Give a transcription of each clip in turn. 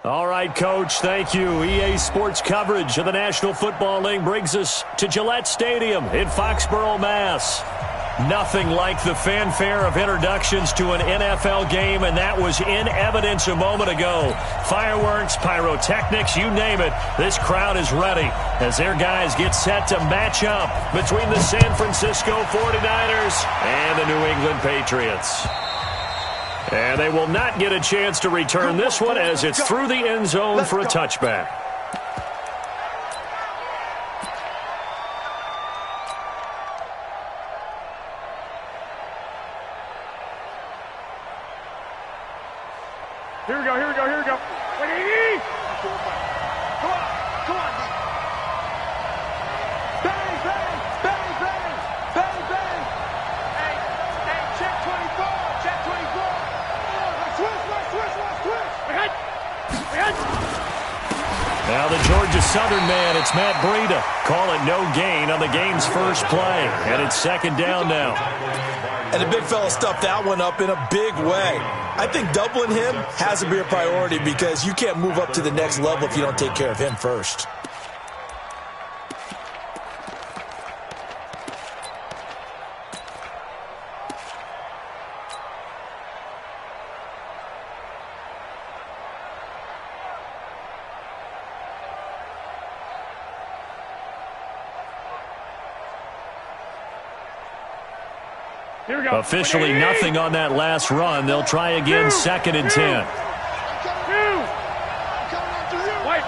All right, Coach, thank you. EA Sports coverage of the National Football League brings us to Gillette Stadium in Foxborough, Mass. Nothing like the fanfare of introductions to an NFL game, and that was in evidence a moment ago. Fireworks, pyrotechnics, you name it. This crowd is ready as their guys get set to match up between the San Francisco 49ers and the New England Patriots. And they will not get a chance to return this one as it's through the end zone for a touchback. Here we go, here we go, here we go. Wait, come on, come on. Bang, bang, bang, bang, bang, bang. Hey, check 24, check 24. Switch. Now the Georgia Southern man, it's Matt Breida. Call it no gain on the game's first play. And it's second down now. And the big fella stuffed that one up in a big way. I think doubling him has to be a priority because you can't move up to the next level if you don't take care of him first. Officially nothing on that last run. They'll try again, second and 10. White.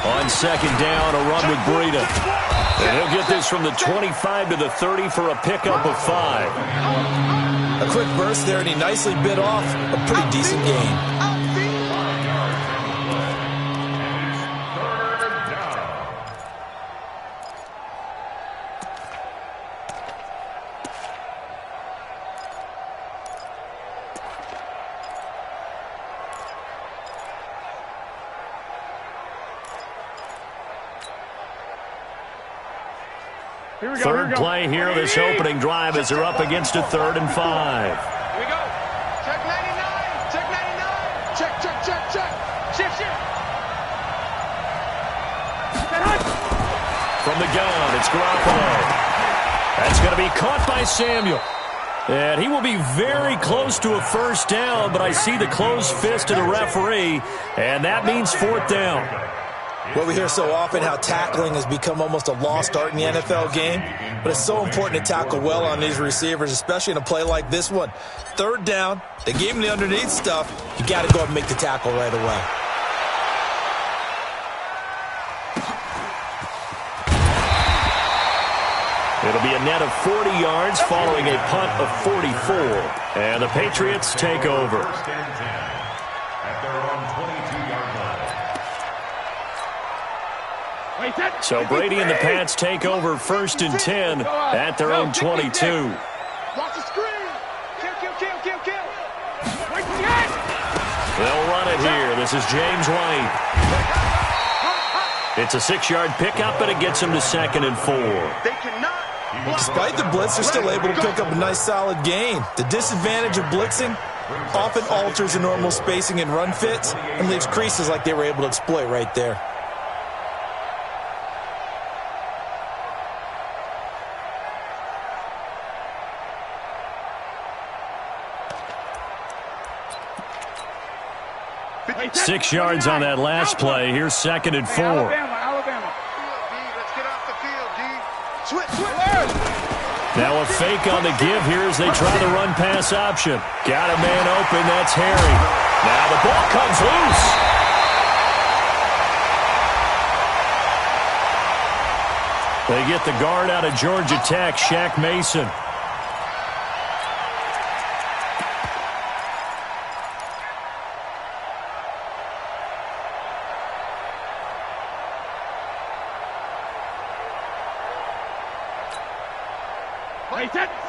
On second down, a run with Breida. And he'll get this from the 25 to the 30 for a pickup of 5. A quick burst there, and he nicely bit off a pretty decent gain. Third play here, this opening drive as they're up against a 3rd and 5. Here we go. Check 99. Check 99. Check. Shift. From the gun, it's Garoppolo. That's going to be caught by Samuel. And he will be very close to a first down, but I see the closed fist of the referee, and that means 4th down. Well, we hear so often how tackling has become almost a lost art in the NFL game, but it's so important to tackle well on these receivers, especially in a play like this one. 3rd down, they gave him the underneath stuff. You got to go and make the tackle right away. It'll be a net of 40 yards following a punt of 44. And the Patriots take over. So Brady and the Pats take over 1st and 10 at their own 22. Watch the screen. Kill. They'll run it here. This is James White. It's a 6-yard pickup, and it gets him to 2nd and 4. Despite the blitz, they're still able to pick up a nice solid gain. The disadvantage of blitzing often alters the normal spacing and run fits and leaves creases like they were able to exploit right there. Six yards on that last play. Here's 2nd and 4. Alabama. Let's get off the field, D. Switch. Now a fake on the give here as they try the run-pass option. Got a man open. That's Harry. Now the ball comes loose. They get the guard out of Georgia Tech, Shaq Mason.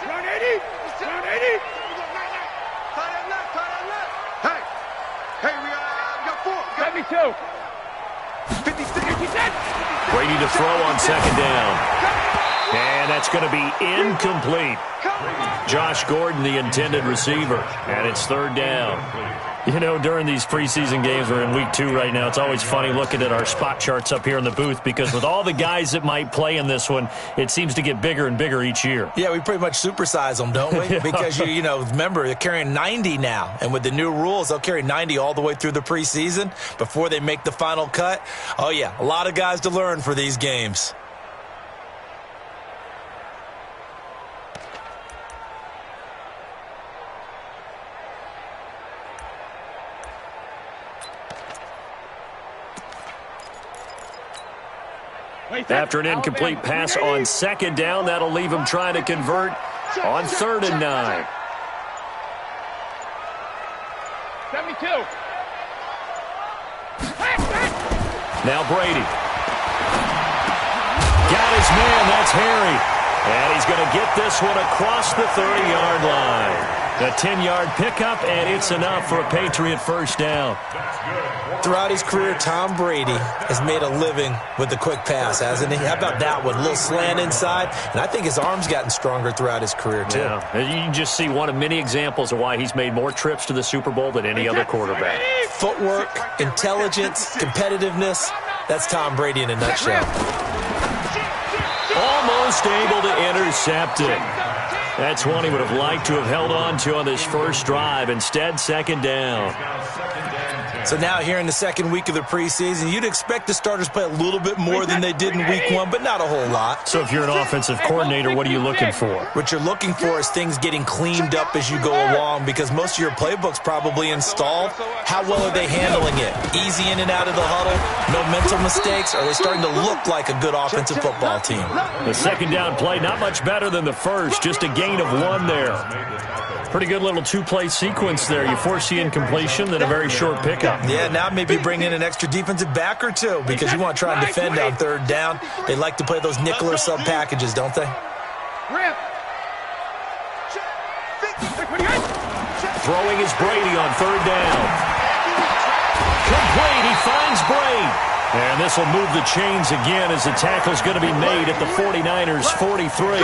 Round 80. Tight left. Hey, we got 4. 72. 56. Brady to throw on 2nd down. And that's going to be incomplete. Josh Gordon, the intended receiver, and it's third down. You know, during these preseason games, we're in week 2 right now, it's always funny looking at our spot charts up here in the booth because with all the guys that might play in this one, it seems to get bigger and bigger each year. Yeah, we pretty much supersize them, don't we? Because, you know, remember, they're carrying 90 now. And with the new rules, they'll carry 90 all the way through the preseason before they make the final cut. Oh, yeah, a lot of guys to learn for these games. After an incomplete pass on second down, that'll leave him trying to convert on 3rd and 9. 72. Now Brady. Got his man, that's Harry. And he's going to get this one across the 30-yard line. A 10-yard pickup, and it's enough for a Patriot first down. Throughout his career, Tom Brady has made a living with the quick pass, hasn't he? How about that one? A little slant inside, and I think his arm's gotten stronger throughout his career, too. Yeah, you can just see one of many examples of why he's made more trips to the Super Bowl than any other quarterback. Footwork, intelligence, competitiveness, that's Tom Brady in a nutshell. Almost able to intercept it. That's one he would have liked to have held on to on this first drive. Instead, second down. So now here in the second week of the preseason, you'd expect the starters play a little bit more than they did in week 1, but not a whole lot. So if you're an offensive coordinator, what are you looking for? What you're looking for is things getting cleaned up as you go along because most of your playbook's probably installed. How well are they handling it? Easy in and out of the huddle? No mental mistakes? Are they starting to look like a good offensive football team? The second down play, not much better than the first. Just a gain of 1 there. Pretty good little 2-play sequence there. You force the incompletion, then a very short pickup. Yeah, now maybe bring in an extra defensive back or 2 because you want to try and defend on 3rd down. They like to play those nickel or sub packages, don't they? Throwing is Brady on 3rd down. Complete. He finds Brady. And this will move the chains again as the tackle's going to be made at the 49ers' 43.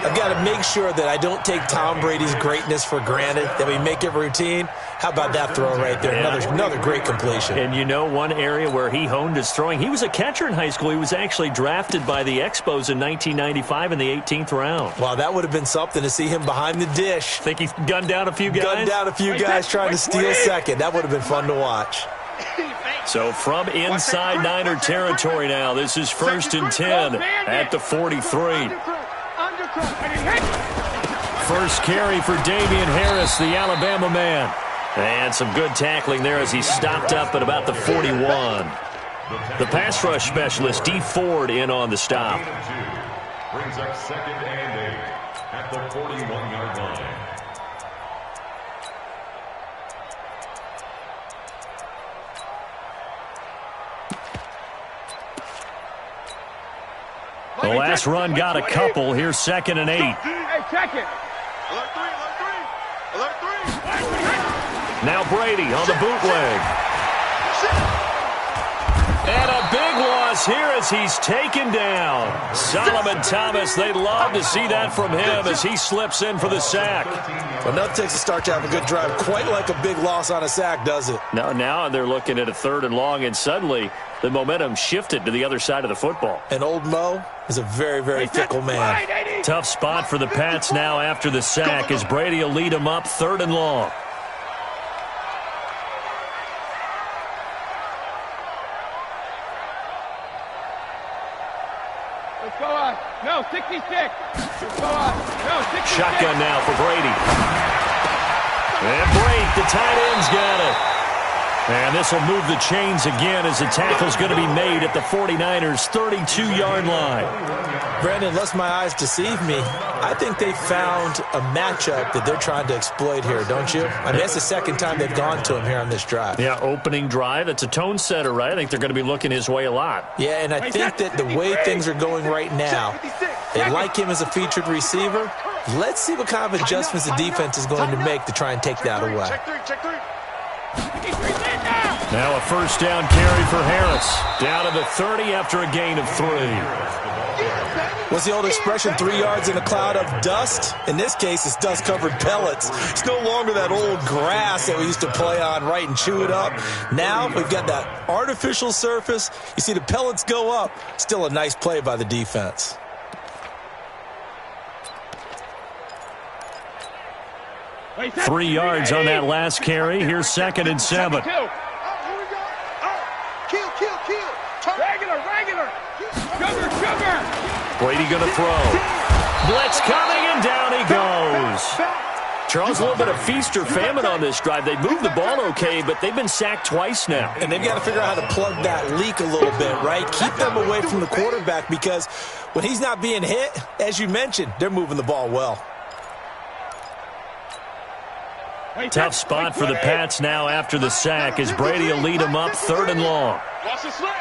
I've got to make sure that I don't take Tom Brady's greatness for granted, that we make it routine. How about that throw right there? Another great completion. And you know one area where he honed his throwing? He was a catcher in high school. He was actually drafted by the Expos in 1995 in the 18th round. Wow, that would have been something to see him behind the dish. Think he gunned down a few guys? Gunned down a few guys trying to steal second. That would have been fun to watch. So from inside Niner territory now, this is 1st and 10 at the 43. First carry for Damian Harris, the Alabama man. And some good tackling there as he stopped up at about the 41. The pass rush specialist, D. Ford, in on the stop. Brings up 2nd and 8 at the 41-yard line. The last run got a couple. Here's 2nd and 8. Hey, check it. Alert 3. Now Brady on the bootleg. And a big loss here as he's taken down. Solomon Thomas, they'd love to see that from him as he slips in for the sack. Well, nothing takes a start to have a good drive. Quite like a big loss on a sack, does it? Now they're looking at a 3rd and long, and suddenly the momentum shifted to the other side of the football. And old Mo is a very, very fickle man. Tough spot for the Pats now after the sack as Brady will lead them up 3rd and long. Let's go on. No, 66. Let's go on. No, 66. Shotgun now for Brady. And Brady, the tight end's got it. And this will move the chains again as the tackle's going to be made at the 49ers' 32-yard line. Brandon, unless my eyes deceive me, I think they found a matchup that they're trying to exploit here, don't you? I mean, that's the second time they've gone to him here on this drive. Yeah, opening drive. It's a tone setter, right? I think they're going to be looking his way a lot. Yeah, and I think that the way things are going right now, they like him as a featured receiver. Let's see what kind of adjustments the defense is going to make to try and take that away. Check three. Now a first down carry for Harris. Down to the 30 after a gain of 3. What's the old expression, 3 yards in a cloud of dust? In this case, it's dust-covered pellets. It's no longer that old grass that we used to play on, right, and chew it up. Now we've got that artificial surface. You see the pellets go up. Still a nice play by the defense. Three yards on that last carry. Here's 2nd and 7. Kill. Regular. Sugar. Brady going to throw. Blitz coming, and down he goes. Charles, a little bit of feast or famine on this drive. They moved the ball okay, but they've been sacked twice now. And they've got to figure out how to plug that leak a little bit, right? Keep them away from the quarterback, because when he's not being hit, as you mentioned, they're moving the ball well. Tough spot for the Pats now after the sack, as Brady will lead them up 3rd and long. Watch the slant.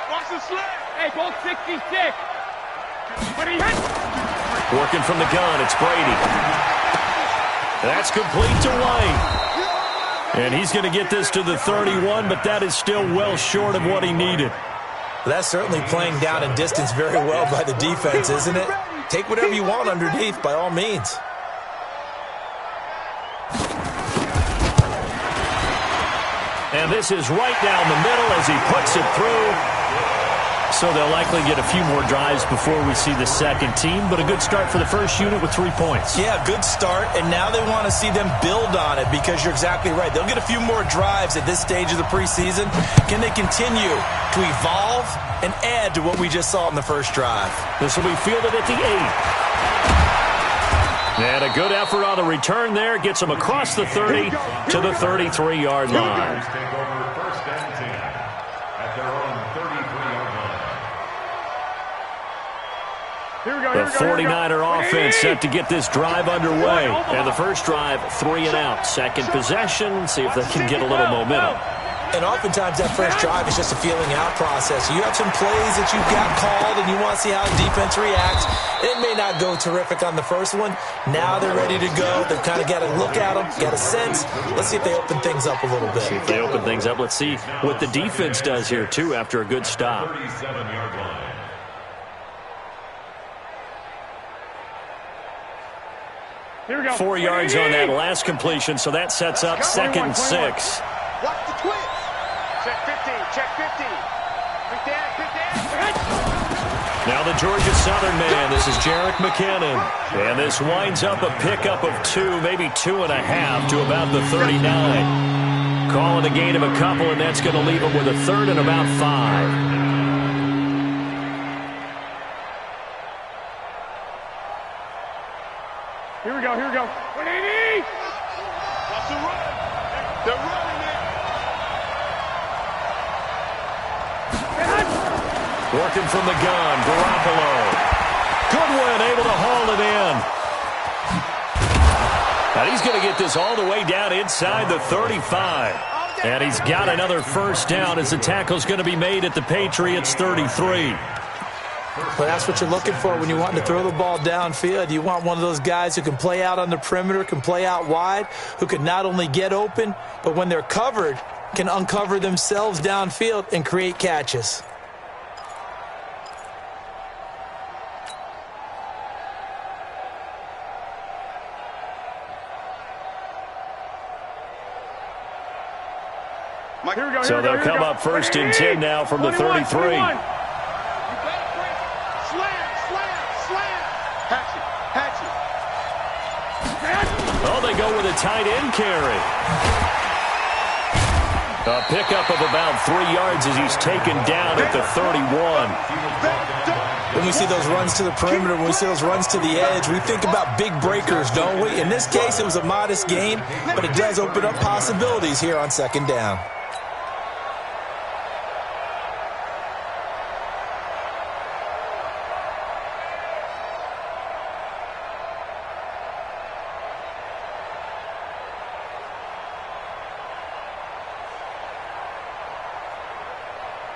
Hey, ball 66. But he hit. Working from the gun, it's Brady. That's complete to White. And he's going to get this to the 31, but that is still well short of what he needed. That's certainly playing down and distance very well by the defense, isn't it? Take whatever you want underneath, by all means. And this is right down the middle as he puts it through. So they'll likely get a few more drives before we see the second team, but a good start for the first unit with 3 points. Yeah, good start, and now they want to see them build on it, because you're exactly right. They'll get a few more drives at this stage of the preseason. Can they continue to evolve and add to what we just saw in the first drive? This will be fielded at the 8. And a good effort on the return there. Gets them across the 30 to the 33-yard line. Take over 1st and 10 at their own 33-yard line. The 49er offense set to get this drive underway. And the first drive, 3 and out. Second possession, see if they can get a little momentum. And oftentimes that first drive is just a feeling out process. You have some plays that you've got called and you want to see how the defense reacts. It may not go terrific on the first one. Now they're ready to go. They've kind of got to look at them, got a sense. Let's see if they open things up a little bit. See if they open things up. Let's see what the defense does here, too, after a good stop. 37-yard line. Here we go. 4 yards on that last completion, so that sets up 2nd and 6. Watch the twist. Check 15. Pick that. Now the Georgia Southern man, this is Jerick McKinnon. And this winds up a pickup of 2, maybe 2.5 to about the 39. Calling a gain of a couple, and that's going to leave him with a 3rd and about 5. Here we go. 180. Watch the run. They're running it. Working from the gun, Garoppolo. Goodwin able to haul it in. And he's going to get this all the way down inside the 35. And he's got another first down as the tackle's going to be made at the Patriots' 33. Well, that's what you're looking for when you want to throw the ball downfield. You want one of those guys who can play out on the perimeter, can play out wide, who can not only get open, but when they're covered, can uncover themselves downfield and create catches. So they'll come up 1st and 10 now from the 33. Slam. Hatch it. Oh, they go with a tight end carry. A pickup of about 3 yards as he's taken down at the 31. When we see those runs to the perimeter, when we see those runs to the edge, we think about big breakers, don't we? In this case, it was a modest gain, but it does open up possibilities here on 2nd down.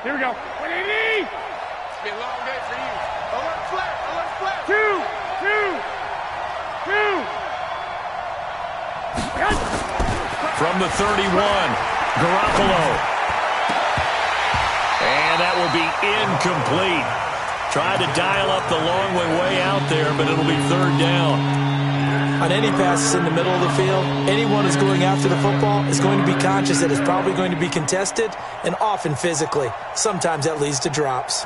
Here we go. 180. It's been a long day for you. Alert flat. 2. From the 31, Garoppolo. And that will be incomplete. Tried to dial up the long way out there, but it'll be third down. On any passes in the middle of the field, anyone who's going after the football is going to be conscious that it's probably going to be contested, and often physically. Sometimes that leads to drops.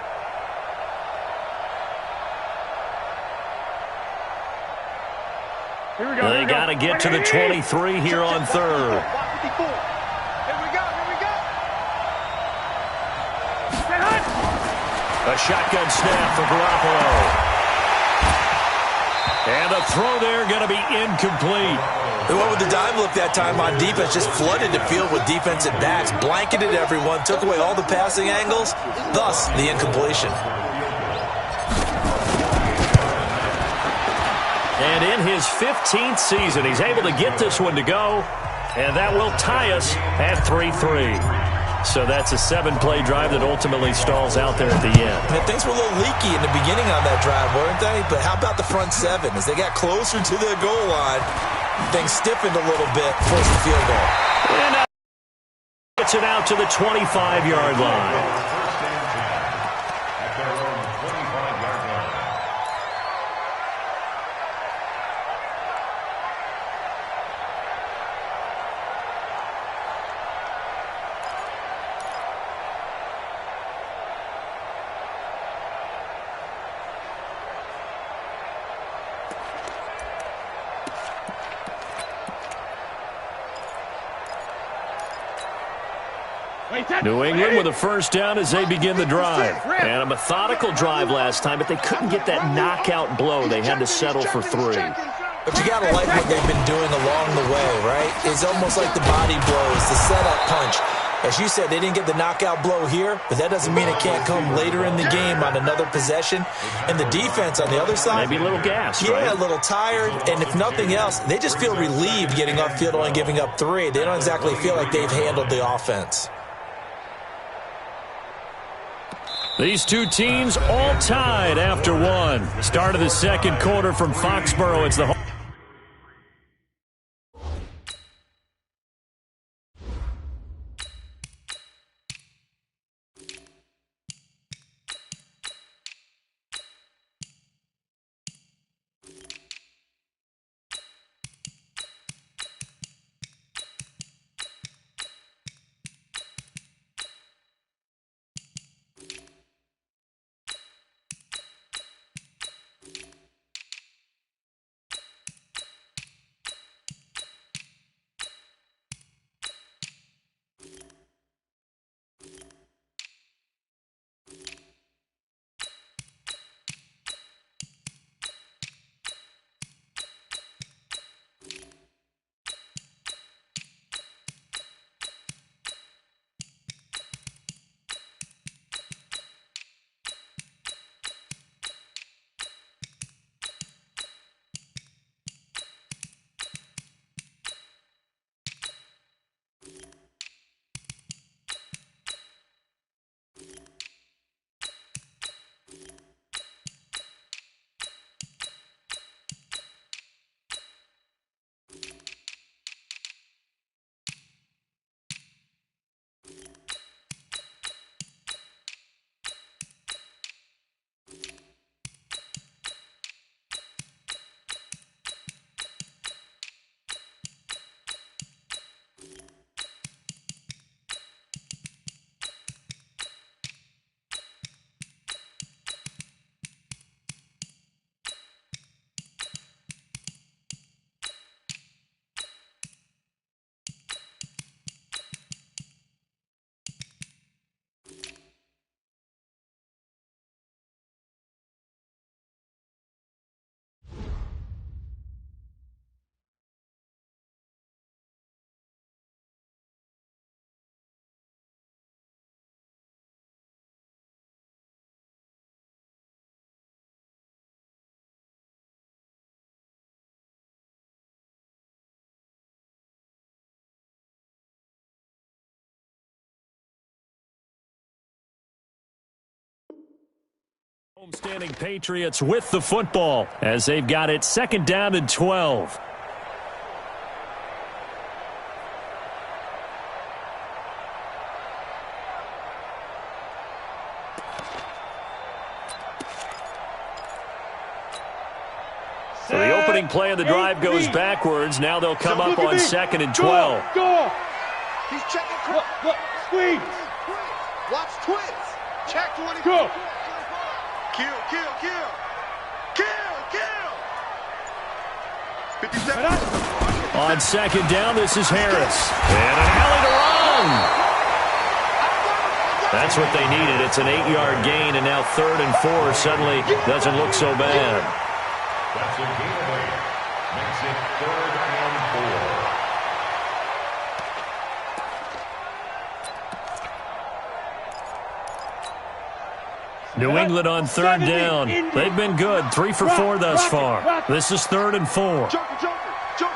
Here we go. They got to get to the 23 here on third. Here we go. A shotgun snap for Garoppolo. And the throw there going to be incomplete. They went with the dime look that time on defense, just flooded the field with defensive backs, blanketed everyone, took away all the passing angles, thus the incompletion. And in his 15th season, he's able to get this one to go, and that will tie us at 3-3. So that's a 7-play drive that ultimately stalls out there at the end. And things were a little leaky in the beginning on that drive, weren't they? But how about the front seven? As they got closer to the goal line, things stiffened a little bit, forced the field goal. And now gets it out to the 25-yard line. New England with a first down as they begin the drive. And a methodical drive last time, but they couldn't get that knockout blow. They had to settle for 3. But you got to like what they've been doing along the way, right? It's almost like the body blows, the setup punch. As you said, they didn't get the knockout blow here, but that doesn't mean it can't come later in the game on another possession. And the defense on the other side, maybe a little gassed, yeah, right? A little tired. And if nothing else, they just feel relieved getting upfield only giving up 3. They don't exactly feel like they've handled the offense. These two teams all tied after 1. Start of the second quarter from Foxborough. It's the Homestanding Patriots with the football as they've got it 2nd down and 12. game-winning play of the drive goes backwards. Now they'll come up on 2nd and 12. Go. He's checking. Look, squeeze. Watch twist. Check 20. Go. Kill. 57. On 2nd down, this is Harris. And an alley to run. That's what they needed. It's an 8-yard gain, and now 3rd and 4 suddenly doesn't look so bad. That's a gain of 8. Makes it 3rd and 4. New England on 3rd down. They've been good. 3 for 4 thus far. This is 3rd and 4.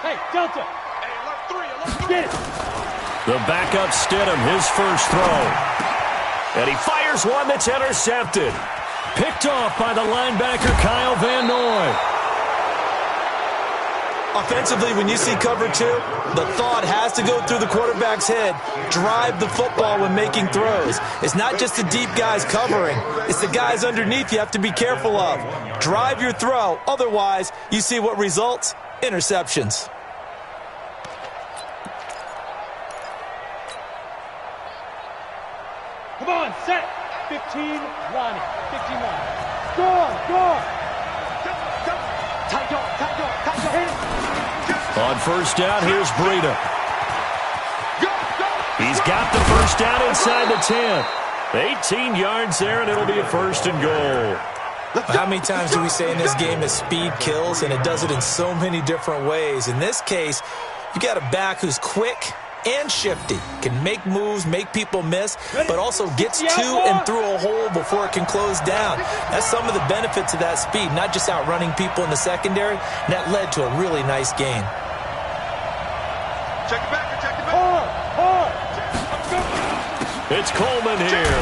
Hey, Delta. Hey, alert 3. Get it. The backup Stidham, his first throw. And he fires one that's intercepted. Picked off by the linebacker Kyle Van Noy. Offensively, when you see cover 2, the thought has to go through the quarterback's head. Drive the football when making throws. It's not just the deep guys covering. It's the guys underneath you have to be careful of. Drive your throw. Otherwise, you see what results? Interceptions. Come on, set. 15, Ronnie. 15, Ronnie. Go. Tight dog. Hit it. On 1st down, here's Breida. He's got the 1st down inside the 10. 18 yards there, and it'll be a 1st and goal. How many times do we say in this game that speed kills, and it does it in so many different ways? In this case, you got a back who's quick and shifty, can make moves, make people miss, but also gets to and through a hole before it can close down. That's some of the benefits of that speed, not just outrunning people in the secondary, and that led to a really nice gain. Check it back. Hard. It's Coleman here.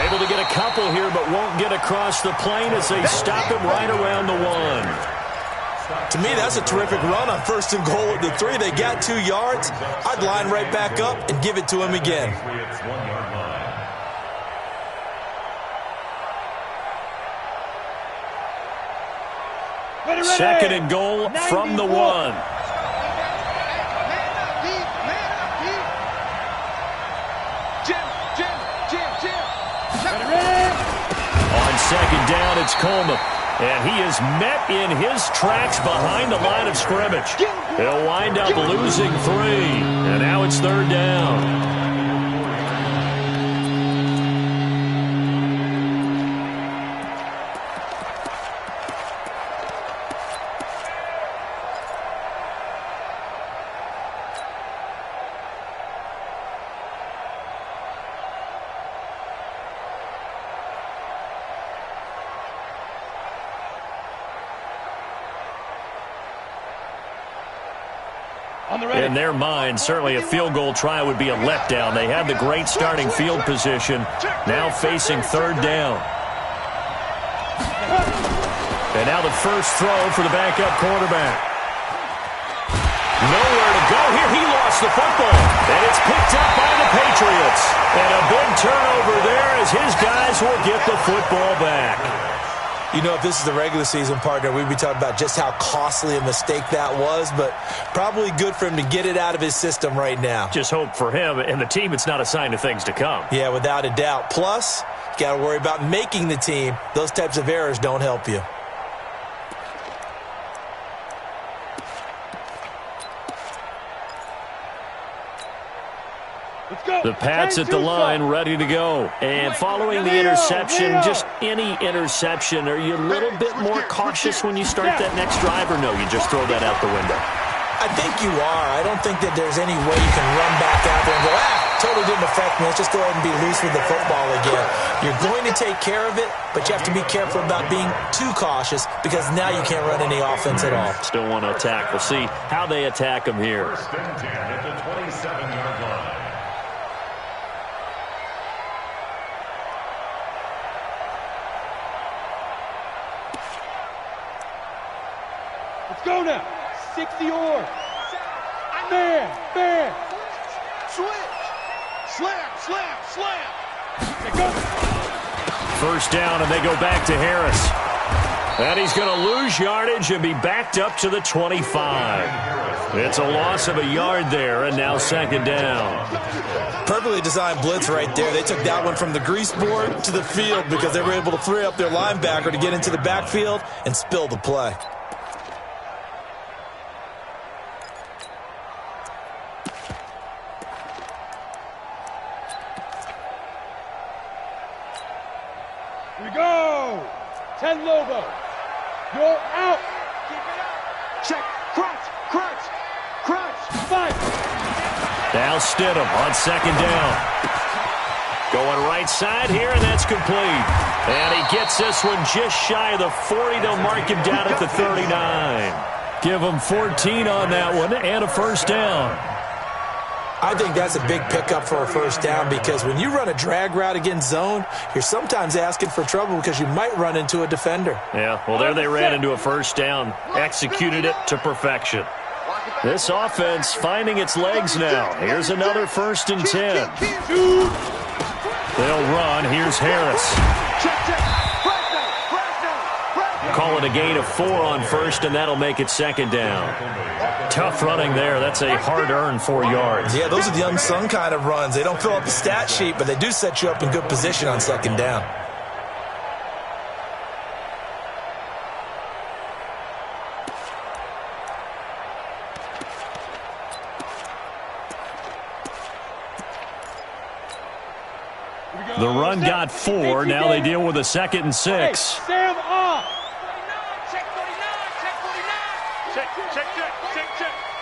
Able to get a couple here, but won't get across the plane as they stop him right around the 1. To me, that's a terrific run on 1st and goal at the 3. They got 2 yards. I'd line right back up and give it to him again. It's 1-yard line. Ready. 2nd and goal from the 1. On 2nd down, it's Coleman. And he is met in his tracks behind the line of scrimmage. He'll wind up losing 3. And now it's 3rd down. In their mind, certainly a field goal try would be a letdown. They had the great starting field position, now facing 3rd down. And now the first throw for the backup quarterback. Nowhere to go here. He lost the football, and it's picked up by the Patriots. And a big turnover there as his guys will get the football back. You know, if this is the regular season, partner, we'd be talking about just how costly a mistake that was, but probably good for him to get it out of his system right now. Just hope for him and the team it's not a sign of things to come. Yeah, without a doubt. Plus, you got to worry about making the team. Those types of errors don't help you. The Pats at the line, ready to go. And following the interception, just any interception, are you a little bit more cautious when you start that next drive, or no, you just throw that out the window? I think you are. I don't think that there's any way you can run back out there and go, totally didn't affect me. Let's just go ahead and be loose with the football again. You're going to take care of it, but you have to be careful about being too cautious because now you can't run any offense at all. Still want to attack. We'll see how they attack him here. 1st and 10 at the 27-yard line. Let's go now. 60 or. Bam. Switch. Slam. First down, and they go back to Harris. And he's going to lose yardage and be backed up to the 25. It's a loss of a yard there, and now second down. Perfectly designed blitz right there. They took that one from the grease board to the field because they were able to free up their linebacker to get into the backfield and spill the play. Here we go. 10 logo. You're out. Keep it up. Check. Crunch. Crunch. Crunch. Fight. Now Stidham on second down. Going right side here, and that's complete. And he gets this one just shy of the 40. They'll mark him down at the 39. Give him 14 on that one and a first down. I think that's a big pickup for a first down because when you run a drag route against zone, you're sometimes asking for trouble because you might run into a defender. Yeah, well, there they ran into a first down, executed it to perfection. This offense finding its legs now. Here's another 1st and 10. They'll run. Here's Harris. Call it a gain of 4 on first, and that'll make it second down. Tough running there. That's a hard-earned 4 yards. Yeah, those are the unsung kind of runs. They don't fill up the stat sheet, but they do set you up in good position on second down. The run got 4. Now they deal with a 2nd and 6. Hey, Sam off. Check 49. Check 49. Check.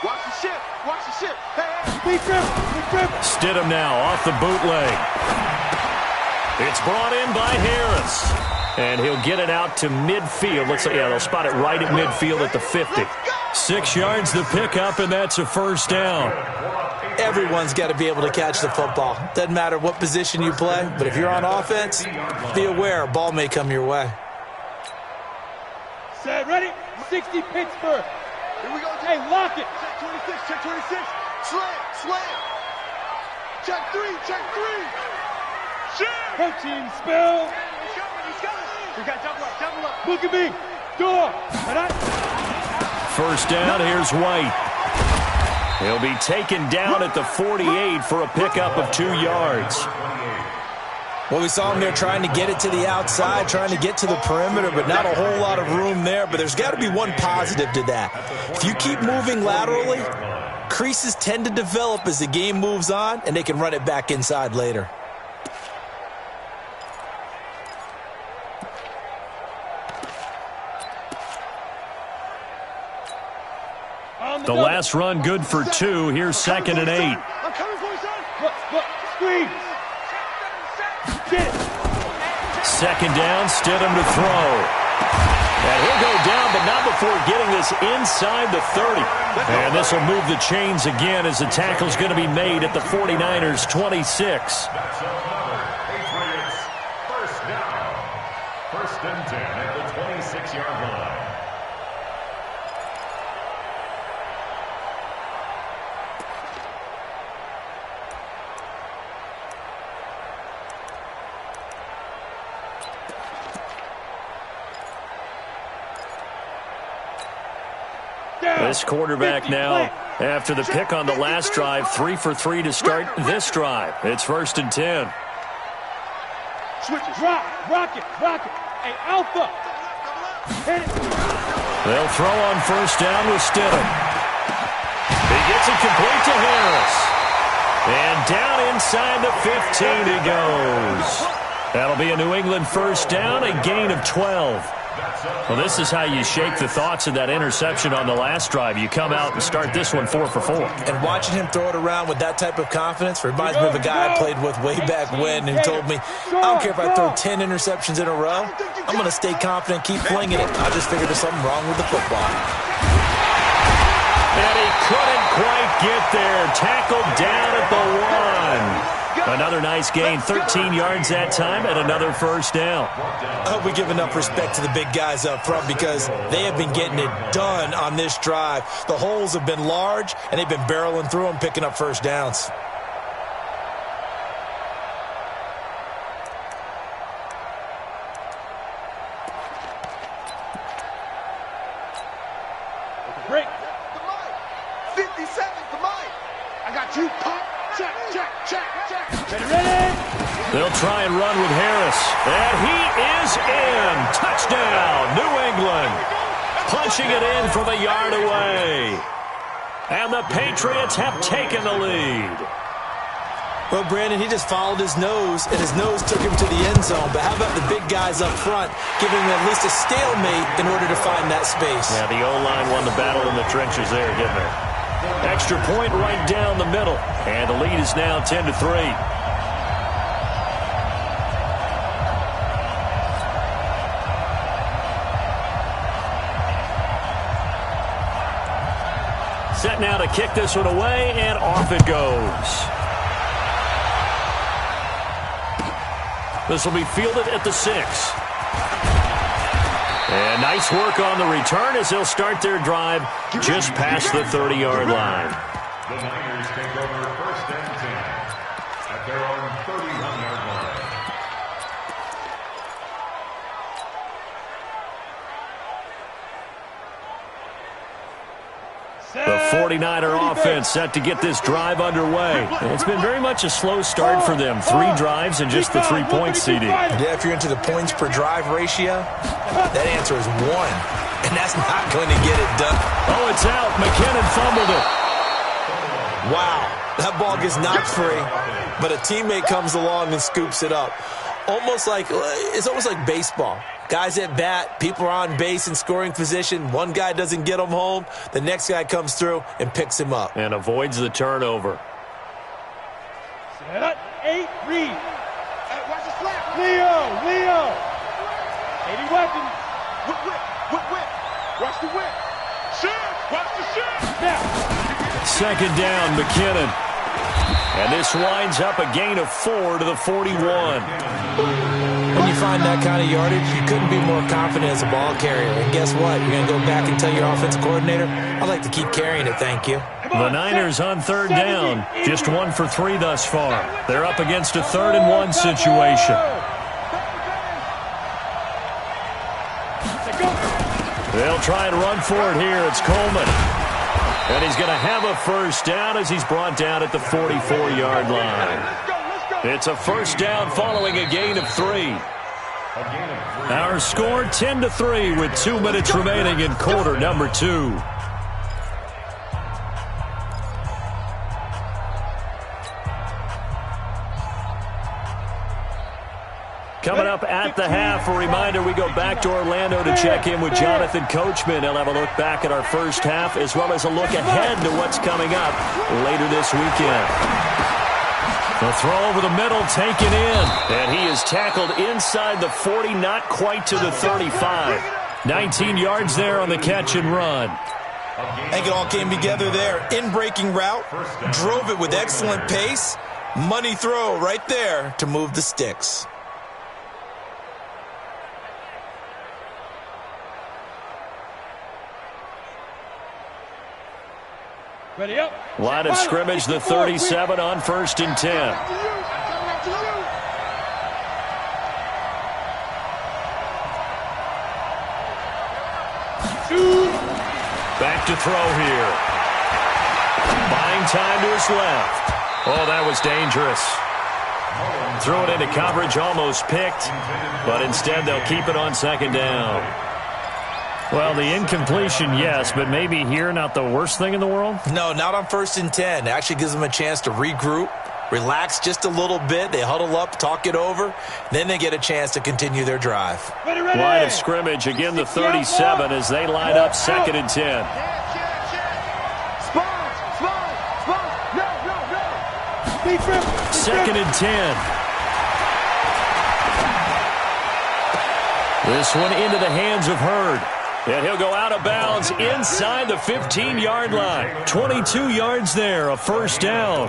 Watch the ship. Watch the ship. Hey. Big grip. Stidham now off the bootleg. It's brought in by Harris. And he'll get it out to midfield. Looks like, yeah, they'll spot it right at midfield at the 50. 6 yards the pickup, and that's a first down. Everyone's got to be able to catch the football. Doesn't matter what position you play, but if you're on offense, be aware a ball may come your way. Set, ready? 60 Pittsburgh. Here we go. Hey, lock it. Check 26, check 26. Slam. Check 3. Shit. Protein spill. He's coming. We got double up. Look at me. Door. First down, here's White. He'll be taken down at the 48 for a pickup of 2 yards. Well, we saw him there trying to get it to the outside, trying to get to the perimeter, but not a whole lot of room there. But there's got to be one positive to that. If you keep moving laterally, creases tend to develop as the game moves on, and they can run it back inside later. The last run good for 2. Here's 2nd and 8. I'm coming for you, son. Look, screen. Get it. 2nd down, Stidham to throw. And he'll go down, but not before getting this inside the 30. And this will move the chains again as the tackle's going to be made at the 49ers' 26. Patriots, first down. 1st and 10 at the 26-yard line. This quarterback now, after the pick on the last drive, 3 for 3 to start this drive. It's 1st and 10. Switch it. Rock it. Hey, Alpha. Hit it. They'll throw on first down with Stidham. He gets it complete to Harris. And down inside the 15 he goes. That'll be a New England first down, a gain of 12. Well, this is how you shake the thoughts of that interception on the last drive. You come out and start this one 4 for 4. And watching him throw it around with that type of confidence reminds me of a guy I played with way back when who told me, I don't care if I throw 10 interceptions in a row, I'm going to stay confident, keep flinging it. I just figured there's something wrong with the football. And he couldn't quite get there. Tackled down at the 1. Another nice gain, 13 yards that time, and another first down. I hope we give enough respect to the big guys up front because they have been getting it done on this drive. The holes have been large, and they've been barreling through them, picking up first downs. 1-2 pop. Check, check, check, check. Ready? They'll try and run with Harris. And he is in. Touchdown, New England. Punching it in from a yard away. And the Patriots have taken the lead. Well, Brandon, he just followed his nose, and his nose took him to the end zone. But how about the big guys up front, giving him at least a stalemate in order to find that space? Yeah, the O-line won the battle in the trenches there, didn't they? Extra point right down the middle. And the lead is now 10-3. Set now to kick this one away, and off it goes. This will be fielded at the 6. And nice work on the return as they'll start their drive just past the 30-yard line. The Niners take over 1st and 10 at their own 31-yard line. The 49er offense set to get this drive underway. It's been very much a slow start for them. 3 drives and just the 3-point CD. Yeah, if you're into the points per drive ratio, that answer is 1. And that's not going to get it done. Oh, it's out. McKinnon fumbled it. Wow, that ball gets knocked free, but a teammate comes along and scoops it up. It's almost like baseball. Guys at bat, people are on base in scoring position. One guy doesn't get him home. The next guy comes through and picks him up. And avoids the turnover. Set 8, read. Hey, watch the slap. Leo. 80 weapons. Whip. Watch the whip. Shoot. Watch the shoot. Now. Second down, McKinnon. And this winds up a gain of 4 to the 41. When you find that kind of yardage, you couldn't be more confident as a ball carrier. And guess what? You're going to go back and tell your offensive coordinator, I'd like to keep carrying it, thank you. The Niners on 3rd down. Just 1 for 3 thus far. They're up against a 3rd and 1 situation. They'll try and run for it here. It's Coleman. And he's going to have a first down as he's brought down at the 44-yard line. It's a first down following a gain of 3. Our score 10-3 with 2 minutes remaining in quarter number 2. Coming up at the half, a reminder, we go back to Orlando to check in with Jonathan Coachman. He'll have a look back at our first half as well as a look ahead to what's coming up later this weekend. The throw over the middle taken in, and he is tackled inside the 40, not quite to the 35. 19 yards there on the catch and run. I think it all came together there. In-breaking route, drove it with excellent pace. Money throw right there to move the sticks. Ready up. Line of scrimmage, the 37 on 1st and 10. Back to throw here. Buying time to his left. Oh, that was dangerous. Threw it into coverage, almost picked, but instead they'll keep it on 2nd down. Well, the incompletion, yes, but maybe here not the worst thing in the world? No, not on 1st and 10. It actually gives them a chance to regroup, relax just a little bit. They huddle up, talk it over. Then they get a chance to continue their drive. Line of scrimmage, again the 37 as they line up 2nd and 10. Second and 10. This one into the hands of Hurd. And he'll go out of bounds inside the 15-yard line. 22 yards there, a first down.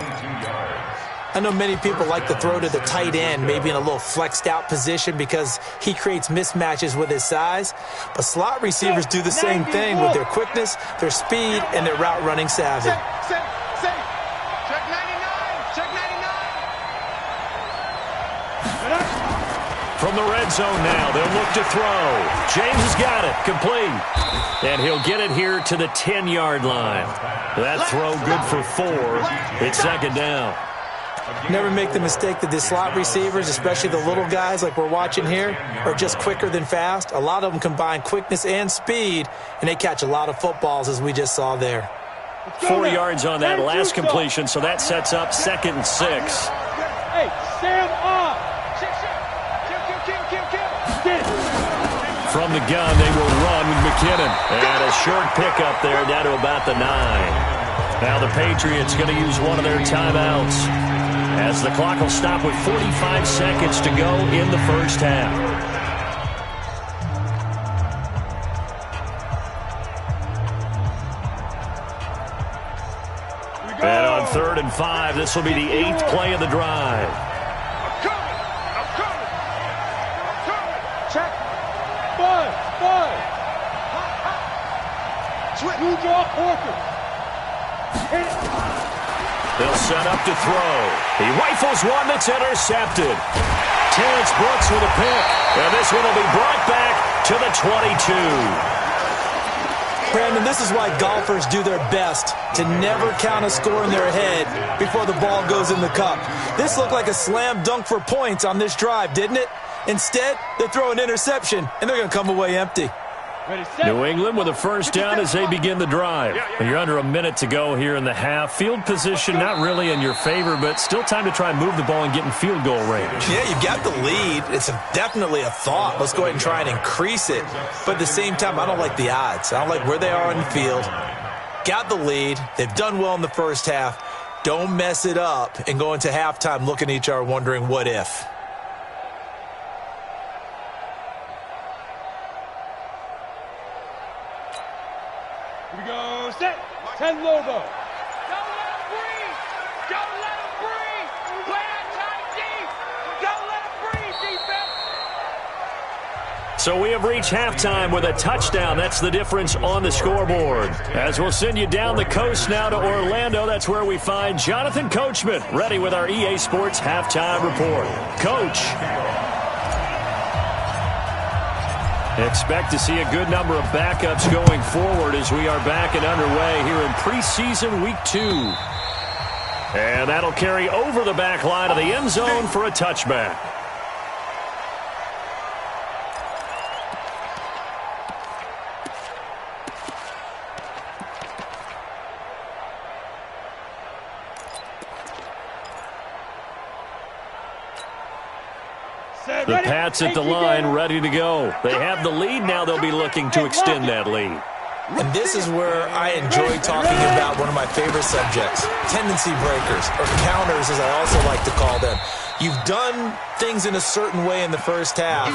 I know many people like to throw to the tight end, maybe in a little flexed out position because he creates mismatches with his size. But slot receivers do the same thing with their quickness, their speed, and their route running savvy. From from the red zone now. They'll look to throw. James has got it. Complete. And he'll get it here to the 10-yard line. That throw good for 4. It's second down. Never make the mistake that the slot receivers, especially the little guys like we're watching here, are just quicker than fast. A lot of them combine quickness and speed, and they catch a lot of footballs, as we just saw there. 4 yards on that last completion, so that sets up 2nd and 6. Hey, Sam off. From the gun, they will run with McKinnon. And a short pickup there down to about the 9. Now the Patriots going to use one of their timeouts, as the clock will stop with 45 seconds to go in the first half. And on 3rd and 5, this will be the 8th play of the drive. I'm coming. Check. 5. Switch. You draw Porter. They'll set up to throw. He rifles one that's intercepted. Terrence Brooks with a pick. And this one will be brought back to the 22. Brandon, this is why golfers do their best to never count a score in their head before the ball goes in the cup. This looked like a slam dunk for points on this drive, didn't it? Instead, they throw an interception, and they're going to come away empty. New England with a first down as they begin the drive. You're under a minute to go here in the half. Field position not really in your favor, but still time to try and move the ball and get in field goal range. Yeah, you've got the lead. It's definitely a thought. Let's go ahead and try and increase it. But at the same time, I don't like the odds. I don't like where they are on the field. Got the lead. They've done well in the first half. Don't mess it up and go into halftime looking at each other wondering what if. Here we go, set. 10 logo. Don't let him breathe. Don't let him breathe. Play that tight deep. Don't let him breathe, defense. So we have reached halftime with a touchdown. That's the difference on the scoreboard. As we'll send you down the coast now to Orlando, that's where we find Jonathan Coachman ready with our EA Sports halftime report. Coach. Expect to see a good number of backups going forward as we are back and underway here in preseason week 2. And that'll carry over the back line of the end zone for a touchback. The Pats at the line, ready to go. They have the lead. Now they'll be looking to extend that lead. And this is where I enjoy talking about one of my favorite subjects, tendency breakers, or counters as I also like to call them. You've done things in a certain way in the first half,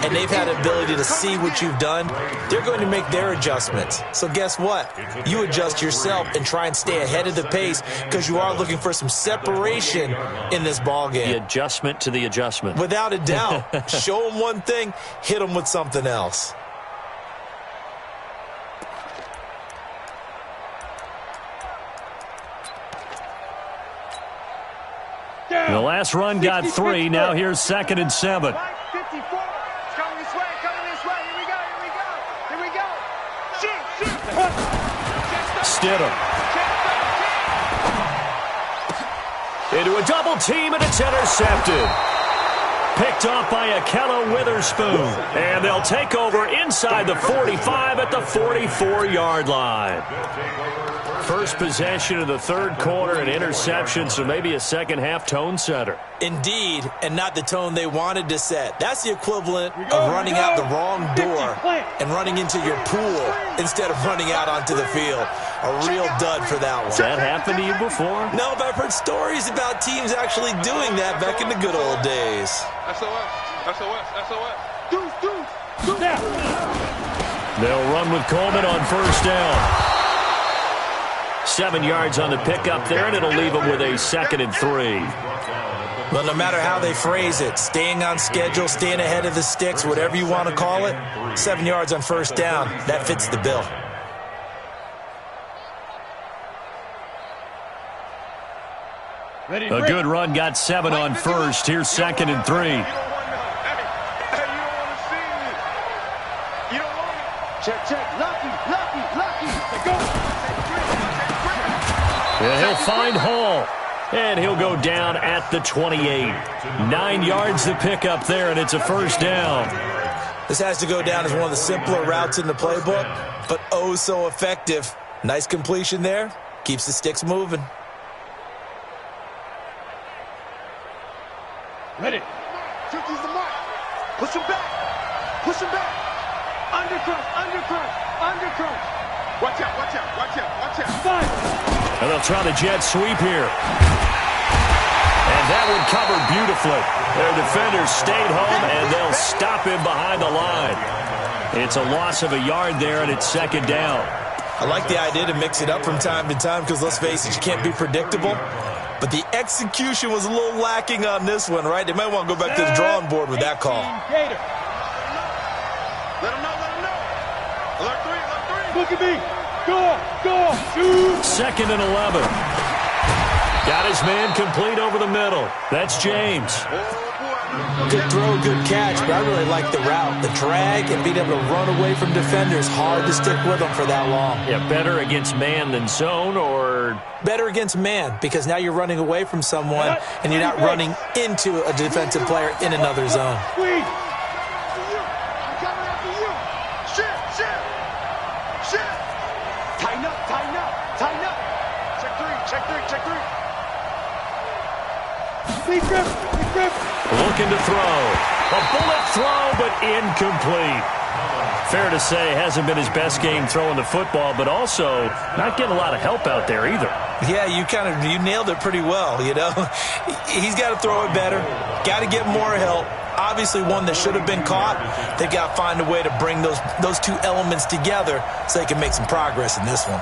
and they've had the ability to see what you've done. They're going to make their adjustments. So guess what? You adjust yourself and try and stay ahead of the pace because you are looking for some separation in this ballgame. The adjustment to the adjustment. Without a doubt. Show them one thing, hit them with something else. The last run got 3. Now here's 2nd and 7. 54. It's coming this way. Here we go. Shoot. Stidham. Into a double team, and it's intercepted. Picked off by Akello Witherspoon. And they'll take over inside the 45 at the 44-yard line. First possession of the third quarter, an interception, so maybe a second-half tone setter. Indeed, and not the tone they wanted to set. That's the equivalent of running out the wrong door and running into your pool instead of running out onto the field. A real dud for that one. Has that happened to you before? No, but I've heard stories about teams actually doing that back in the good old days. SOS. Deuce. They'll run with Coleman on first down. 7 yards on the pickup there, and it'll leave them with a 2nd and 3. Well, no matter how they phrase it, staying on schedule, staying ahead of the sticks, whatever you want to call it, 7 yards on first down, that fits the bill. A good run got 7 on first. Here's 2nd and 3. Check, check. Lucky. They go. Yeah, he'll find Hall. And he'll go down at the 28. 9 yards to pick up there, and it's a first down. This has to go down as one of the simpler routes in the playbook, but oh so effective. Nice completion there. Keeps the sticks moving. Ready. 50's the mark. Push him back. Undercrunch. Watch out. Five. And they'll try the jet sweep here. And that one covered beautifully. Their defenders stayed home, and they'll stop him behind the line. It's a loss of a yard there, and it's second down. I like the idea to mix it up from time to time because, let's face it, you can't be predictable. But the execution was a little lacking on this one, right? They might want to go back to the drawing board with that call. Let him know. Alert three. Look at me. Go. Shoot. Second and 11. Got his man complete over the middle. That's James. Good throw, good catch, but I really like the route. The drag and being able to run away from defenders, hard to stick with them for that long. Yeah, better against man than zone, or? Better against man, because now you're running away from someone and you're not running into a defensive player in another zone. Squeeze. I'm coming after you. Shit. Tighten up. Check three. Please grip. Looking to throw. A bullet throw, but incomplete. Fair to say, hasn't been his best game throwing the football, but also not getting a lot of help out there either. Yeah, you nailed it pretty well, you know. He's got to throw it better. Got to get more help. Obviously one that should have been caught. They've got to find a way to bring those two elements together so they can make some progress in this one.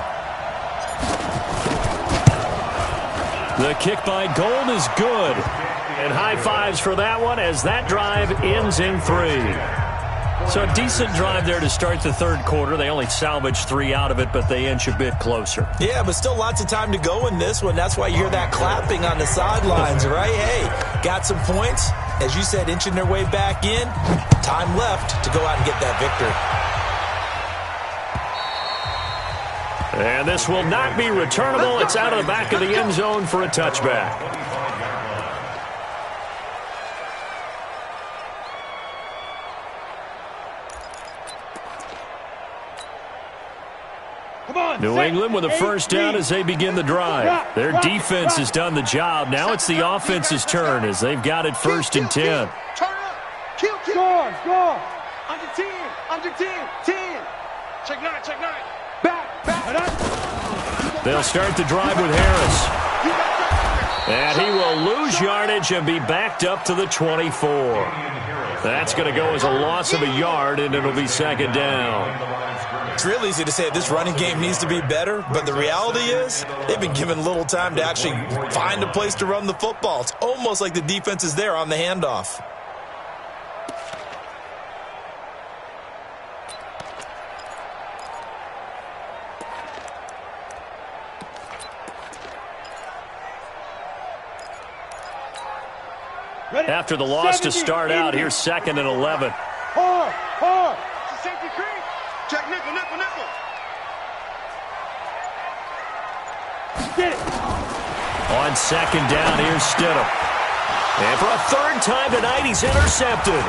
The kick by Gold is good. And high fives for that one as that drive ends in 3. So a decent drive there to start the third quarter. They only salvaged 3 out of it, but they inch a bit closer. Yeah, but still lots of time to go in this one. That's why you hear that clapping on the sidelines, right? Hey, got some points. As you said, inching their way back in. Time left to go out and get that victory. And this will not be returnable. It's out of the back of the end zone for a touchback. New England with a first down as they begin the drive. Their defense has done the job. Now it's the offense's turn as they've got it first and 10. Turn up. Kill. Score. Under 10. Check 9. Back. They'll start the drive with Harris. And he will lose yardage and be backed up to the 24. That's going to go as a loss of a yard, and it'll be second down. It's real easy to say this running game needs to be better, but the reality is they've been given little time to actually find a place to run the football. It's almost like the defense is there on the handoff. After the loss to start out, here's second and 11. Hard. Safety creep. Check nickel. Get it. On second down, here's Stidham. And for a third time tonight, he's intercepted.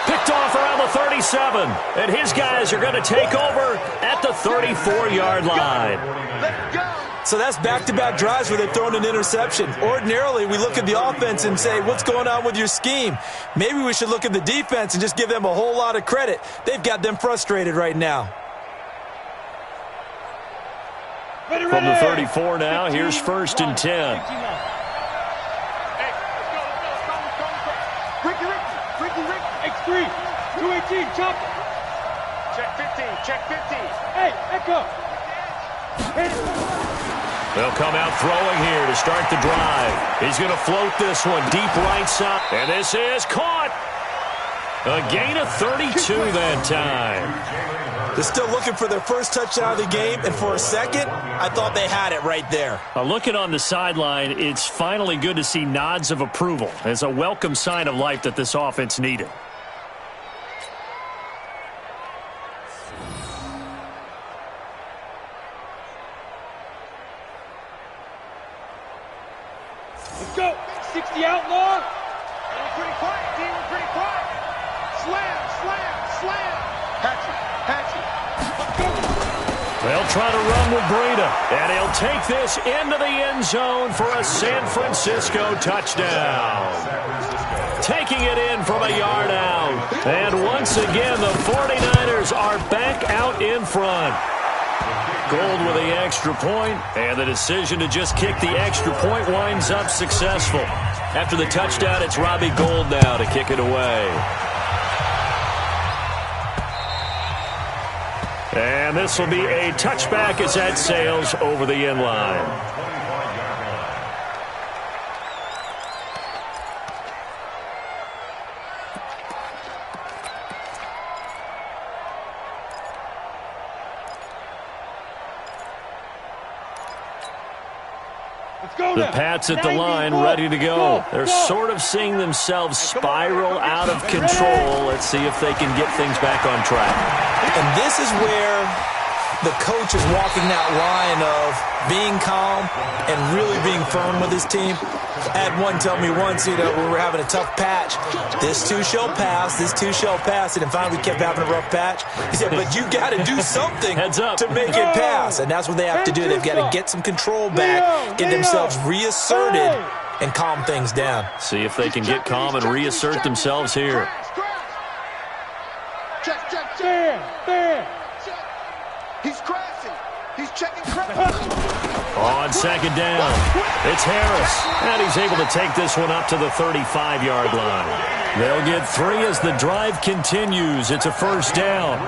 Picked off around the 37. And his guys are going to take over at the 34-yard line. Let's go. So that's back-to-back drives where they've thrown an interception. Ordinarily, we look at the offense and say, what's going on with your scheme? Maybe we should look at the defense and just give them a whole lot of credit. They've got them frustrated right now. From the 34 now, here's first and 10. Hey, let's go. Ricky. X3. 218. Chop. Check 15. Hey, Echo. Hit it. They'll come out throwing here to start the drive. He's going to float this one deep right side. And this is caught. A gain of 32 that time. They're still looking for their first touchdown of the game, and for a second, I thought they had it right there. Looking on the sideline, it's finally good to see nods of approval. It's a welcome sign of life that this offense needed. Let's go. 60 outlaw. We're pretty quiet, D. We're pretty quiet. Slam, slam, slam. Hatchet. They'll try to run with Breida, and he'll take this into the end zone for a San Francisco touchdown. Taking it in from a yard out. And once again, the 49ers are back out in front. Gold with the extra point, and the decision to just kick the extra point winds up successful. After the touchdown, it's Robbie Gould now to kick it away. And this will be a touchback as that sails over the end line. The Pats at the line, ready to go. They're sort of seeing themselves spiral out of control. Let's see if they can get things back on track. And this is where the coach is walking that line of being calm and really being firm with his team. I had one tell me once, we were having a tough patch. This too shall pass, this too shall pass. And then finally we kept having a rough patch. He said, but you got to do something to make it pass. And that's what they have to do. They've got to get some control back, get themselves reasserted, and calm things down. See if they can get calm and reassert themselves here. He's crashing. He's checking crash. On second down, it's Harris, and he's able to take this one up to the 35-yard line. They'll get 3 as the drive continues. It's a first down.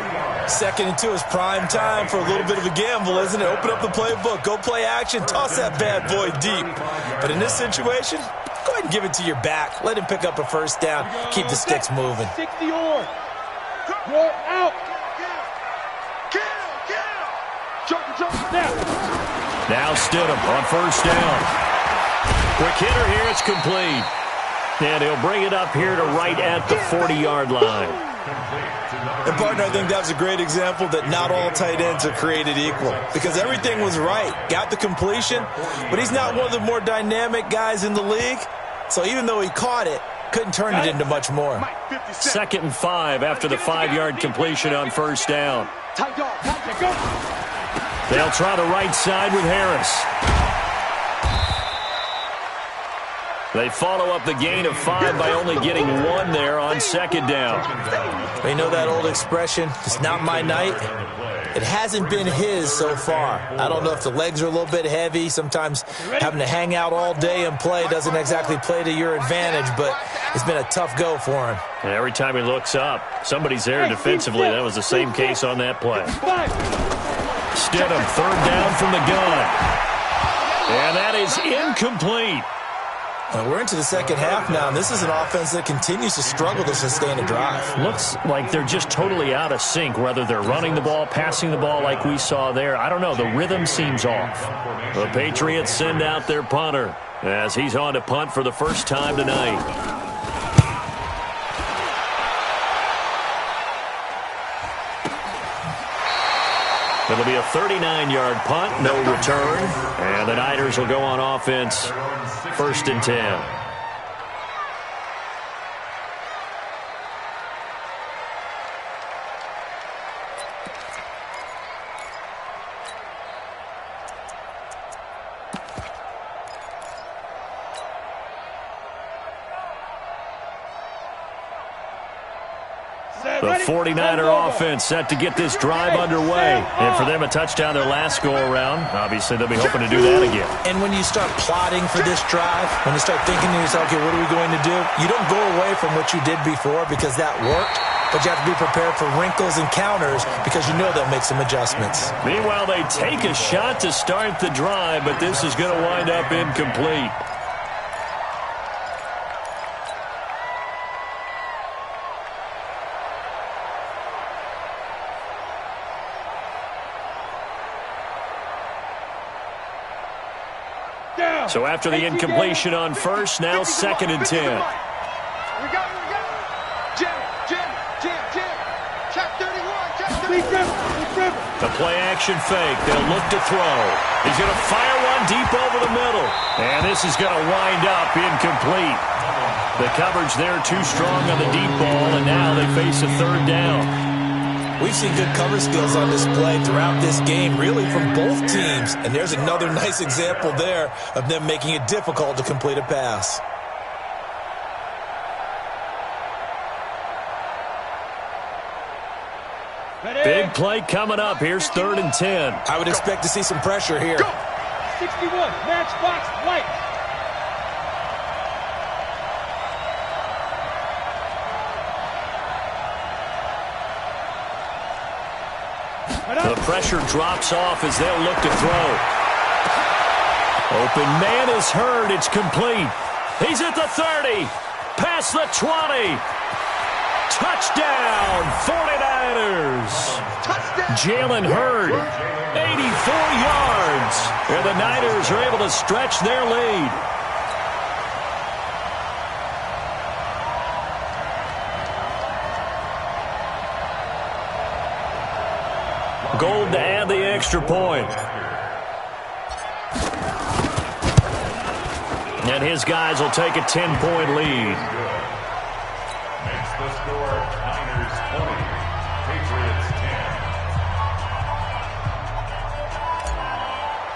2nd and 2 is prime time for a little bit of a gamble, isn't it? Open up the playbook, go play action, toss that bad boy deep. But in this situation, go ahead and give it to your back. Let him pick up a first down. Keep the sticks moving. 60 or. You're out. Now Stidham on first down. Quick hitter here, it's complete. And he'll bring it up here to right at the 40-yard line. And, partner, I think that was a great example that not all tight ends are created equal. Because everything was right. Got the completion, but he's not one of the more dynamic guys in the league. So even though he caught it, couldn't turn it into much more. 2nd and 5 after the 5-yard completion on first down. They'll try the right side with Harris. They follow up the gain of 5 by only getting 1 there on second down. You know that old expression, it's not my night? It hasn't been his so far. I don't know if the legs are a little bit heavy. Sometimes having to hang out all day and play doesn't exactly play to your advantage, but it's been a tough go for him. And every time he looks up, somebody's there defensively. That was the same case on that play. Stidham, 3rd down from the gun. And that is incomplete. Well, we're into the second half now, and this is an offense that continues to struggle to sustain a drive. Looks like they're just totally out of sync, whether they're running the ball, passing the ball like we saw there. I don't know. The rhythm seems off. The Patriots send out their punter as he's on to punt for the first time tonight. It'll be a 39-yard punt, no return. And the Niners will go on offense, 1st and 10. The 49er offense set to get this drive underway. And for them, a touchdown their last go-around. Obviously, they'll be hoping to do that again. And when you start plotting for this drive, when you start thinking to yourself, okay, what are we going to do? You don't go away from what you did before because that worked, but you have to be prepared for wrinkles and counters because you know they'll make some adjustments. Meanwhile, they take a shot to start the drive, but this is going to wind up incomplete. So after the incompletion on first, now 2nd and 10. We go. Jim. Check 31. Check 31. The play-action fake. They'll look to throw. He's going to fire one deep over the middle. And this is going to wind up incomplete. The coverage there too strong on the deep ball, and now they face a third down. We've seen good cover skills on display throughout this game, really from both teams. And there's another nice example there of them making it difficult to complete a pass. Big play coming up. Here's 3rd and 10. I would expect to see some pressure here. Go. 61, matchbox white. The pressure drops off as they'll look to throw. Open man is heard. It's complete. He's at the 30. Past the 20. Touchdown, 49ers. Jalen Hurd, 84 yards. And the Niners are able to stretch their lead. Gold to add the extra point. And his guys will take a 10-point lead. Makes the score Niners 20, Patriots 10.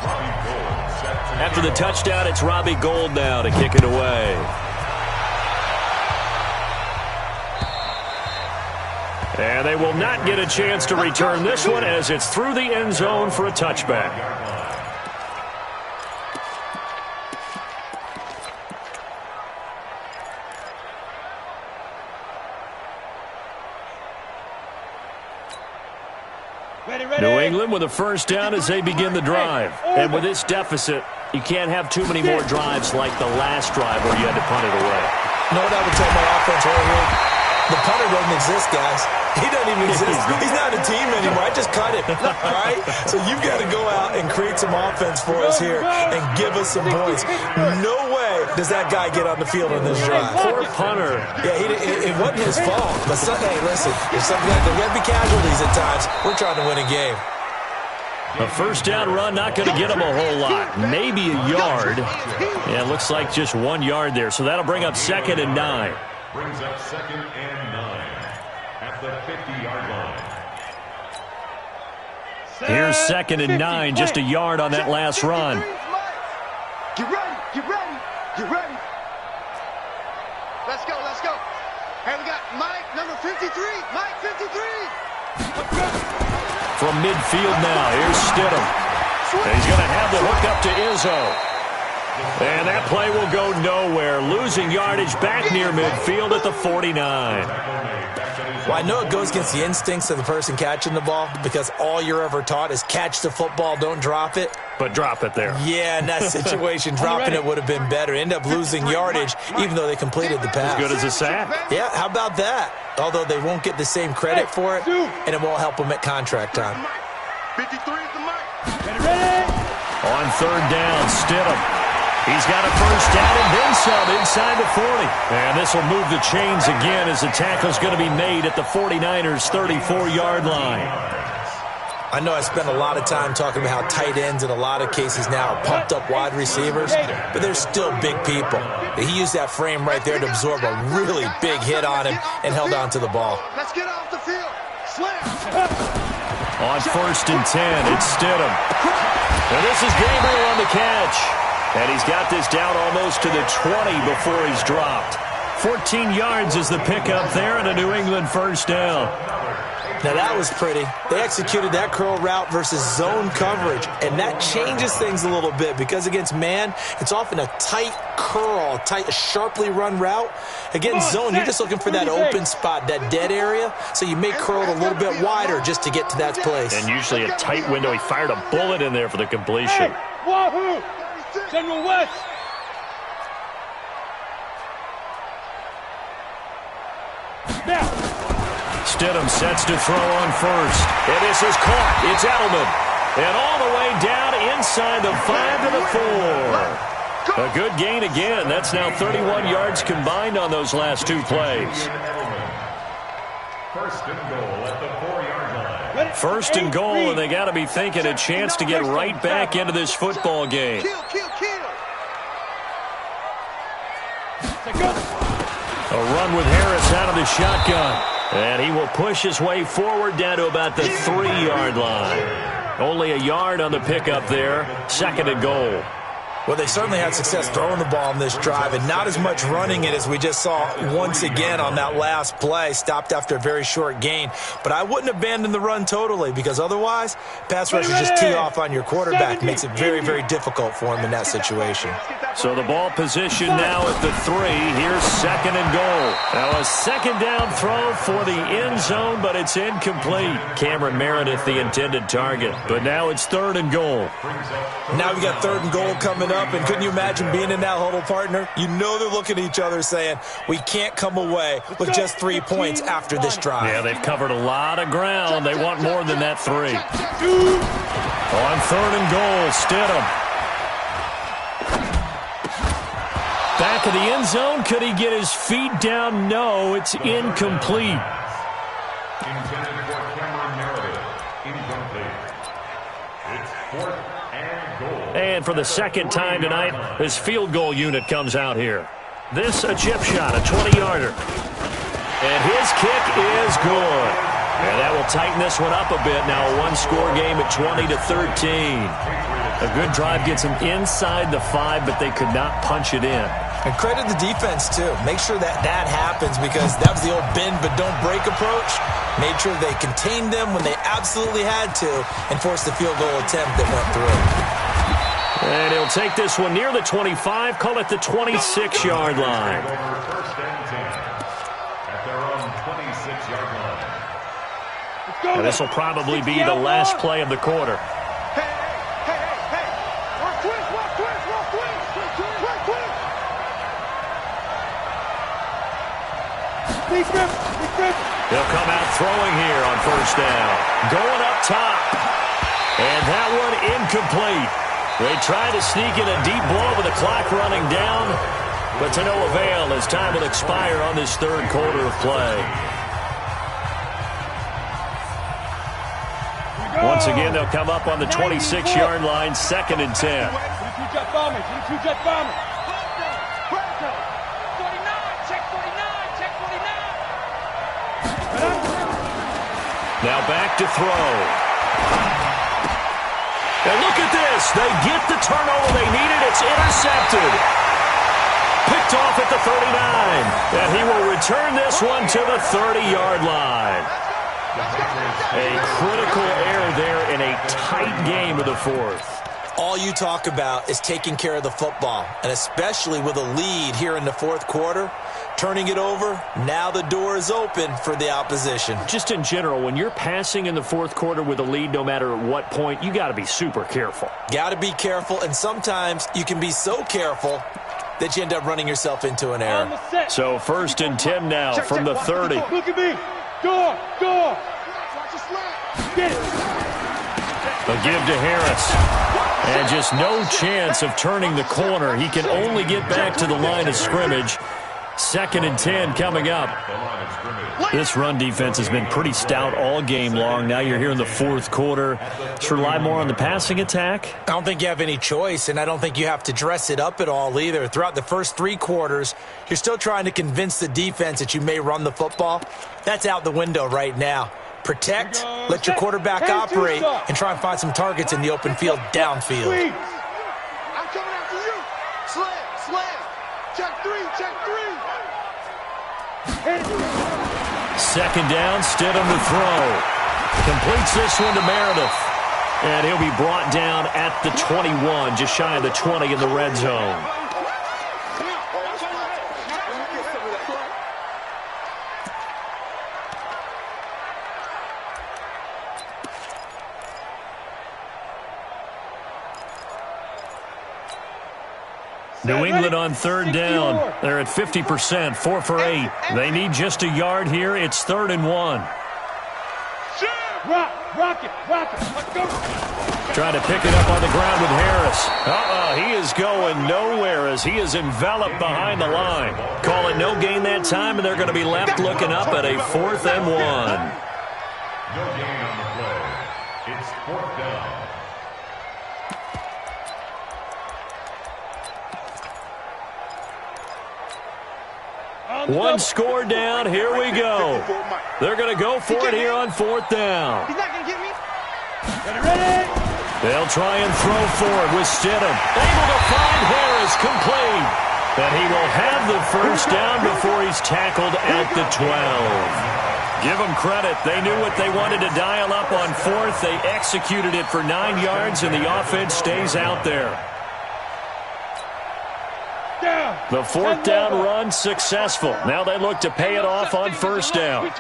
Robbie Gould set to After the touchdown, it's Robbie Gould now to kick it away. And they will not get a chance to return this one as it's through the end zone for a touchback. New England with a first down as they begin the drive. And with this deficit, you can't have too many more drives like the last drive where you had to punt it away. You know what I would tell my offense right here? The punter doesn't exist, guys. He doesn't even exist. He's not a team anymore. I just cut him, all right? So you've got to go out and create some offense for us here and give us some points. No way does that guy get on the field on this drive. Poor punter. Yeah, it wasn't his fault. But, hey, listen, there's something like there got to be casualties at times. We're trying to win a game. A first down run, not going to get him a whole lot. Maybe a yard. Yeah, it looks like just 1 yard there. So that'll bring up 2nd and 9. brings up 2nd and 9 at the 50-yard line. Here's 2nd and 9, just a yard on that last run. Get ready, get ready, get ready. Let's go, let's go. Hey, we got Mike, number 53. Mike, 53. From midfield now, here's Stidham. And he's going to have the hook up to Izzo. And that play will go nowhere. Losing yardage back near midfield at the 49. Well, I know it goes against the instincts of the person catching the ball because all you're ever taught is catch the football, don't drop it. But drop it there. Yeah, in that situation, dropping it would have been better. End up losing yardage even though they completed the pass. As good as a sack. Yeah, how about that? Although they won't get the same credit for it, and it won't help them at contract time. 53 is the mic. On third down, Stidham. He's got a first down and then some inside the 40. And this will move the chains again as the tackle's going to be made at the 49ers' 34-yard line. I know I spent a lot of time talking about how tight ends in a lot of cases now are pumped up wide receivers, but they're still big people. He used that frame right there to absorb a really big hit on him and held on to the ball. Let's get off the field. Slam. On 1st and 10, it's Stidham. And this is Gabriel on the catch. And he's got this down almost to the 20 before he's dropped. 14 yards is the pickup there and a New England first down. Now that was pretty. They executed that curl route versus zone coverage, and that changes things a little bit because against man, it's often a tight curl, tight, sharply run route. Against zone, you're just looking for that open spot, that dead area, so you may curl it a little bit wider just to get to that place. And usually a tight window. He fired a bullet in there for the completion. Hey, Wahoo! General West! Now! Stidham sets to throw on first. And this is caught. It's Edelman. And all the way down inside the 5 to the 4. A good gain again. That's now 31 yards combined on those last two plays. 1st and goal at the 4-yard line. First and goal, and they got to be thinking a chance to get right back into this football game. A run with Harris out of the shotgun. And he will push his way forward down to about the 3-yard line. Only a yard on the pickup there. Second and goal. Well, they certainly had success throwing the ball on this drive, and not as much running it as we just saw once again on that last play. Stopped after a very short gain. But I wouldn't abandon the run totally, because otherwise, pass rushers just tee off on your quarterback. Makes it very, very difficult for him in that situation. So the ball position now at the 3. Here's second and goal. Now a second down throw for the end zone, but it's incomplete. Cameron Meredith, the intended target. But now it's third and goal. Now we got third and goal coming up, and couldn't you imagine being in that huddle, partner? You know they're looking at each other saying, we can't come away with just 3 points after this drive. Yeah, they've covered a lot of ground. They want more than that 3. On third and goal, Stidham. Back of the end zone. Could he get his feet down? No, it's incomplete. Intended for Cameron Meredith. Incomplete. It's fourth and goal. And for the second time tonight, this field goal unit comes out here. This a chip shot, a 20-yarder. And his kick is good. And that will tighten this one up a bit. Now a one-score game at 20-13. A good drive gets them inside the 5, but they could not punch it in. And credit the defense, too. Make sure that happens, because that was the old bend but don't break approach. Made sure they contained them when they absolutely had to and forced the field goal attempt that went through. And he'll take this one near the 25, call it the 26-yard line. First and 10 at their own 26-yard line. And this will probably be the last play of the quarter. He'll come out throwing here on first down. Going up top. And that one incomplete. They try to sneak in a deep ball with the clock running down, but to no avail as time will expire on this third quarter of play. Once again, they'll come up on the 26-yard line, second and 10. Now back to throw. And look at this. They get the turnover they needed. It's intercepted. Picked off at the 39. And he will return this one to the 30-yard line. A critical error there in a tight game of the fourth. All you talk about is taking care of the football, and especially with a lead here in the fourth quarter. Turning it over, now the door is open for the opposition. Just in general, when you're passing in the fourth quarter with a lead, no matter at what point, you got to be super careful. Got to be careful, and sometimes you can be so careful that you end up running yourself into an error. So first and 10 now from the 30. Look at me. Door. Get it. A give to Harris. And just no chance of turning the corner. He can only get back to the line of scrimmage. Second and 10 coming up. This run defense has been pretty stout all game long. Now you're here in the fourth quarter. Just rely more on the passing attack. I don't think you have any choice, and I don't think you have to dress it up at all either. Throughout the first 3 quarters, you're still trying to convince the defense that you may run the football. That's out the window right now. Protect, let your quarterback operate, and try and find some targets in the open field downfield. I'm coming after you. Slam. Check 3. Second down, Stidham to throw. Completes this one to Meredith. And he'll be brought down at the 21, just shy of the 20 in the red zone. New England on third down. They're at 50%, 4 for 8. They need just a yard here. It's 3rd and 1. Rock it. Let's go. Trying to pick it up on the ground with Harris. He is going nowhere as he is enveloped behind the line. Call it no gain that time, and they're going to be left looking up at a 4th and 1. No gain on the play. It's 4th down. One score down. Here we go. They're going to go for it here on 4th down. He's not going to get me. Ready? They'll try and throw for it with Stidham. Able to find Harris, complete. And he will have the first down before he's tackled at the 12. Give them credit. They knew what they wanted to dial up on 4th. They executed it for 9 yards, and the offense stays out there. The 4th down run successful. Now they look to pay it off on 1st down.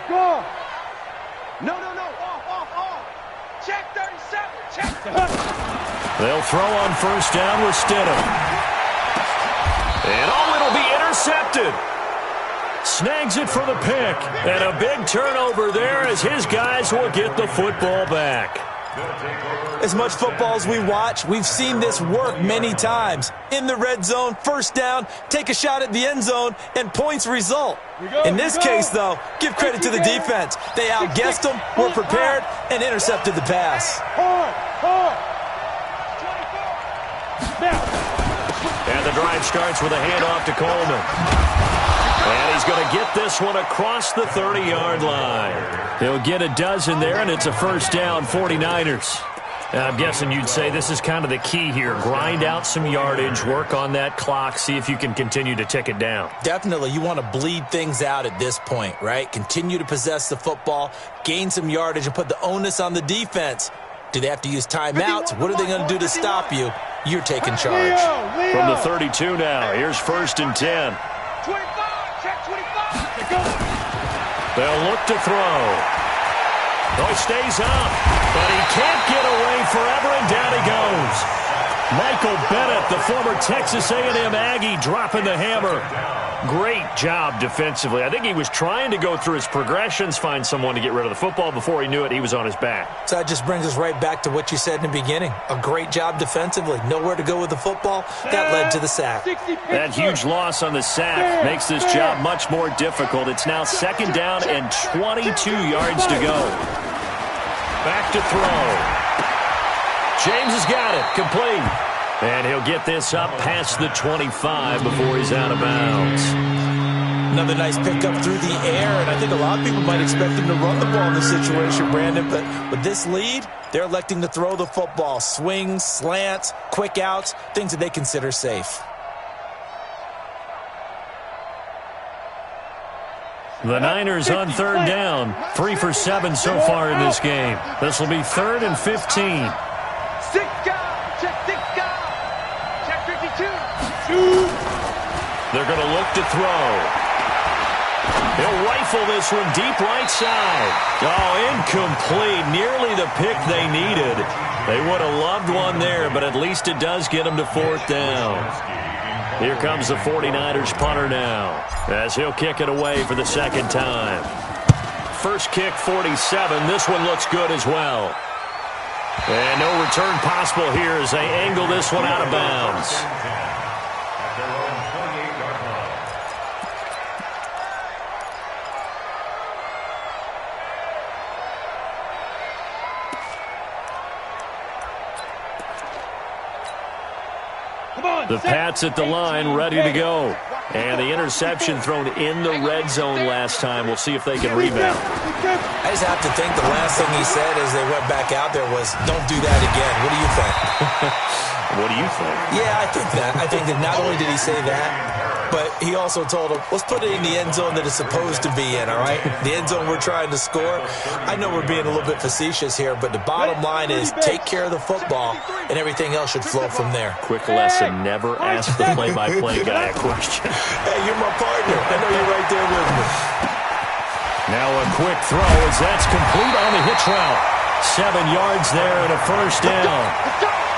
Go! No. Off. Check 37. Check. They'll throw on 1st down with Stidham. And it'll be intercepted. Snags it for the pick. And a big turnover there as his guys will get the football back. As much football as we watch, we've seen this work many times. In the red zone, 1st down, take a shot at the end zone, and points result. In this case, though, give credit to the defense. They outguessed them, were prepared, and intercepted the pass. And the drive starts with a handoff to Coleman. And he's going to get this one across the 30-yard line. He'll get a dozen there, and it's a 1st down, 49ers. And I'm guessing you'd say this is kind of the key here. Grind out some yardage, work on that clock, see if you can continue to tick it down. Definitely. You want to bleed things out at this point, right? Continue to possess the football, gain some yardage, and put the onus on the defense. Do they have to use timeouts? What are they going to do to stop you? You're taking charge. From the 32 now, here's 1st and 10. 25. Check 25. They'll look to throw. Oh, he stays up, but he can't get away forever, and down he goes. Michael Bennett, the former Texas A&M Aggie, dropping the hammer. Great job defensively. I think he was trying to go through his progressions, find someone to get rid of the football. Before he knew it, he was on his back. So that just brings us right back to what you said in the beginning. A great job defensively. Nowhere to go with the football. That led to the sack. That huge loss on the sack makes this job much more difficult. It's now 2nd down and 22 yards to go. Back to throw. James has got it. Complete. And he'll get this up past the 25 before he's out of bounds. Another nice pickup through the air, and I think a lot of people might expect him to run the ball in this situation, Brandon, but with this lead, they're electing to throw the football. Swings, slants, quick outs, things that they consider safe. The Niners on 3rd down. 3 for 7 so far in this game. This will be 3rd and 15. 6 guys. Check 6 guys. Check 52. They're going to look to throw. He'll rifle this one deep right side. Oh, incomplete. Nearly the pick they needed. They would have loved one there, but at least it does get them to 4th down. Here comes the 49ers punter now, as he'll kick it away for the 2nd time. First kick, 47. This one looks good as well. And no return possible here as they angle this one out of bounds. The Pats at the line, ready to go. And the interception thrown in the red zone last time. We'll see if they can rebound. I just have to think the last thing he said as they went back out there was, don't do that again. What do you think? What do you think? Yeah, I think that. I think that not only did he say that, but he also told him, let's put it in the end zone that it's supposed to be in, all right? The end zone we're trying to score. I know we're being a little bit facetious here, but the bottom line is take care of the football, and everything else should flow from there. Quick lesson, never ask the play-by-play guy a question. Hey, you're my partner. I know you're right there with me. Now a quick throw as that's complete on the hitch route. 7 yards there and a first down.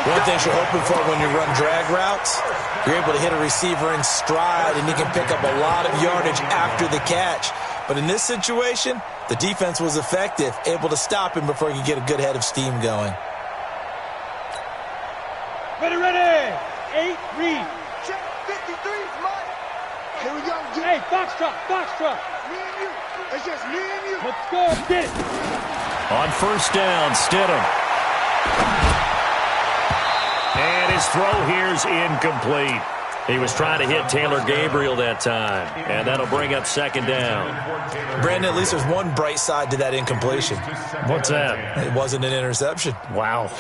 One thing you're hoping for when you run drag routes, you're able to hit a receiver in stride and you can pick up a lot of yardage after the catch. But in this situation, the defense was effective, able to stop him before he could get a good head of steam going. Ready. 8, read. Check 50. Hey, foxtrot, foxtrot. Me and you. It's just me and you. Let's go. Get it. On first down, Stidham. And his throw here's incomplete. He was trying to hit Taylor Gabriel that time, and that'll bring up second down. Brandon, at least there's one bright side to that incompletion. What's that? It wasn't an interception. Wow.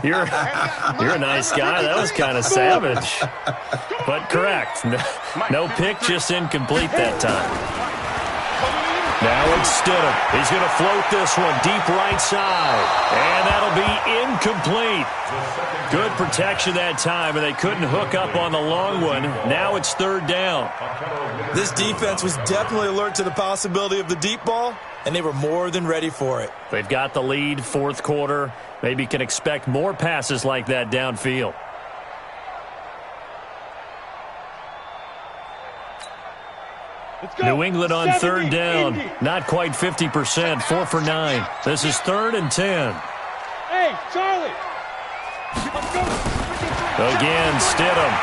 You're a nice guy. That was kind of savage. But correct. No pick, just incomplete that time. Now it's Stidham. He's going to float this one deep right side. And that'll be incomplete. Good protection that time, and they couldn't hook up on the long one. Now it's third down. This defense was definitely alert to the possibility of the deep ball, and they were more than ready for it. They've got the lead, fourth quarter. Maybe can expect more passes like that downfield. New England on third down. Not quite 50%. 4 for 9. This is 3rd and 10. Hey, Charlie. Again, Stidham.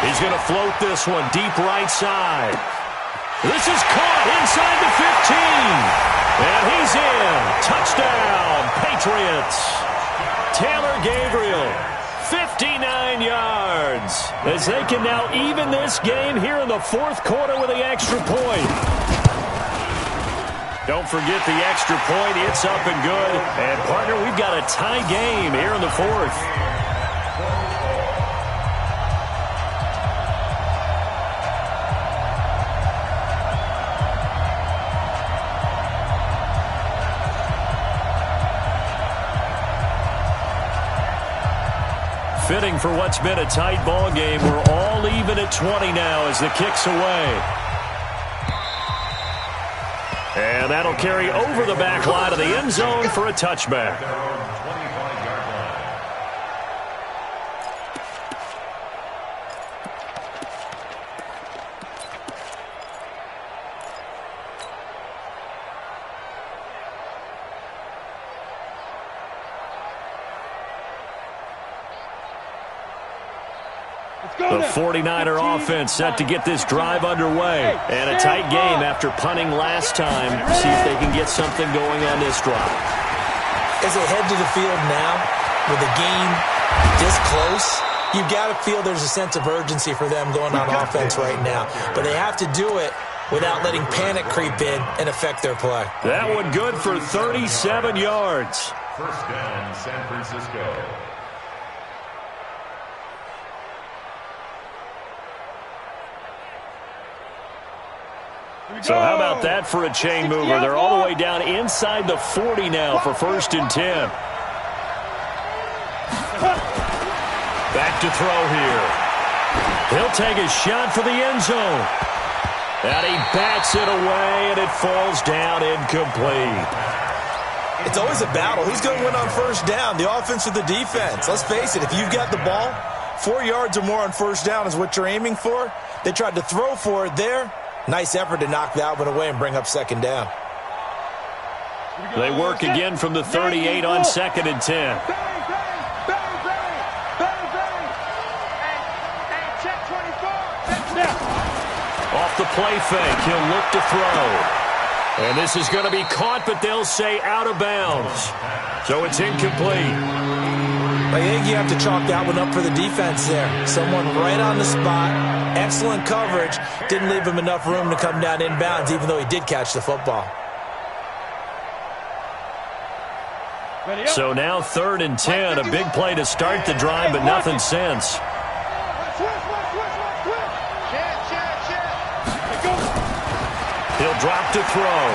He's going to float this one deep right side. This is caught inside the 15. And he's in. Touchdown, Patriots. Taylor Gabriel. 59 yards as they can now even this game here in the fourth quarter with the extra point. Don't forget the extra point. It's up and good. And, partner, we've got a tie game here in the fourth. Fitting for what's been a tight ball game. We're all even at 20 now as the kick's away. And that'll carry over the back line of the end zone for a touchback. The 49er offense set to get this drive underway. And a tight game after punting last time. See if they can get something going on this drive. As they head to the field now, with the game this close, you've got to feel there's a sense of urgency for them going on offense right now. But they have to do it without letting panic creep in and affect their play. That one good for 37 yards. First down, San Francisco. So how about that for a chain mover? They're all the way down inside the 40 now for 1st and 10. Back to throw here. He'll take a shot for the end zone. And he bats it away, and it falls down incomplete. It's always a battle. Who's going to win on first down, the offense or the defense? Let's face it, if you've got the ball, 4 yards or more on first down is what you're aiming for. They tried to throw for it there. Nice effort to knock that one away and bring up second down. They work again from the 38 on 2nd and 10. Off the play fake, he'll look to throw. And this is going to be caught, but they'll say out of bounds. So it's incomplete. I think you have to chalk that one up for the defense there. Someone right on the spot. Excellent coverage. Didn't leave him enough room to come down inbounds, even though he did catch the football. So now 3rd and 10. A big play to start the drive, but nothing since. He'll drop to throw.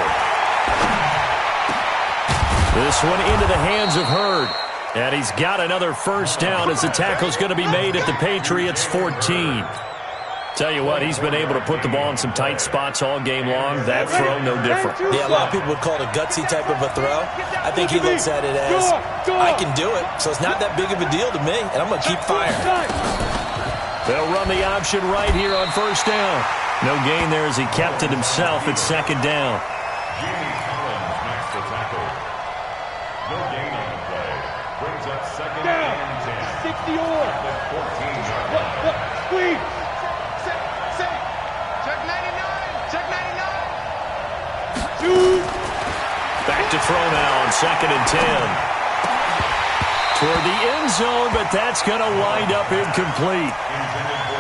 This one into the hands of Hurd. And he's got another first down as the tackle's going to be made at the Patriots 14. Tell you what, he's been able to put the ball in some tight spots all game long. That throw, no different. Yeah, a lot of people would call it a gutsy type of a throw. I think he looks at it as, I can do it, so it's not that big of a deal to me, and I'm going to keep firing. They'll run the option right here on first down. No gain there as he kept it himself at 2nd down. No gain on the play. Brings up 2nd and 10. 60 or 14. squeeze. Back to throw now on 2nd and 10. Toward the end zone, but that's going to wind up incomplete.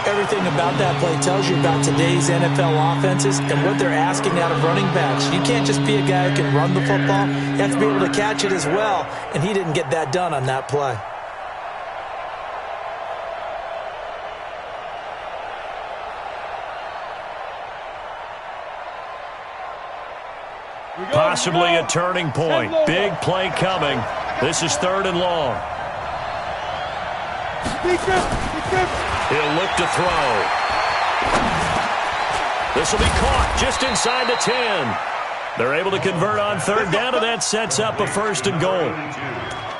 Everything about that play tells you about today's NFL offenses and what they're asking out of running backs. You can't just be a guy who can run the football. You have to be able to catch it as well, and he didn't get that done on that play. Possibly a turning point. Big play coming. This is 3rd and long. He'll look to throw. This will be caught just inside the 10. They're able to convert on 3rd down, and that sets up a 1st and goal.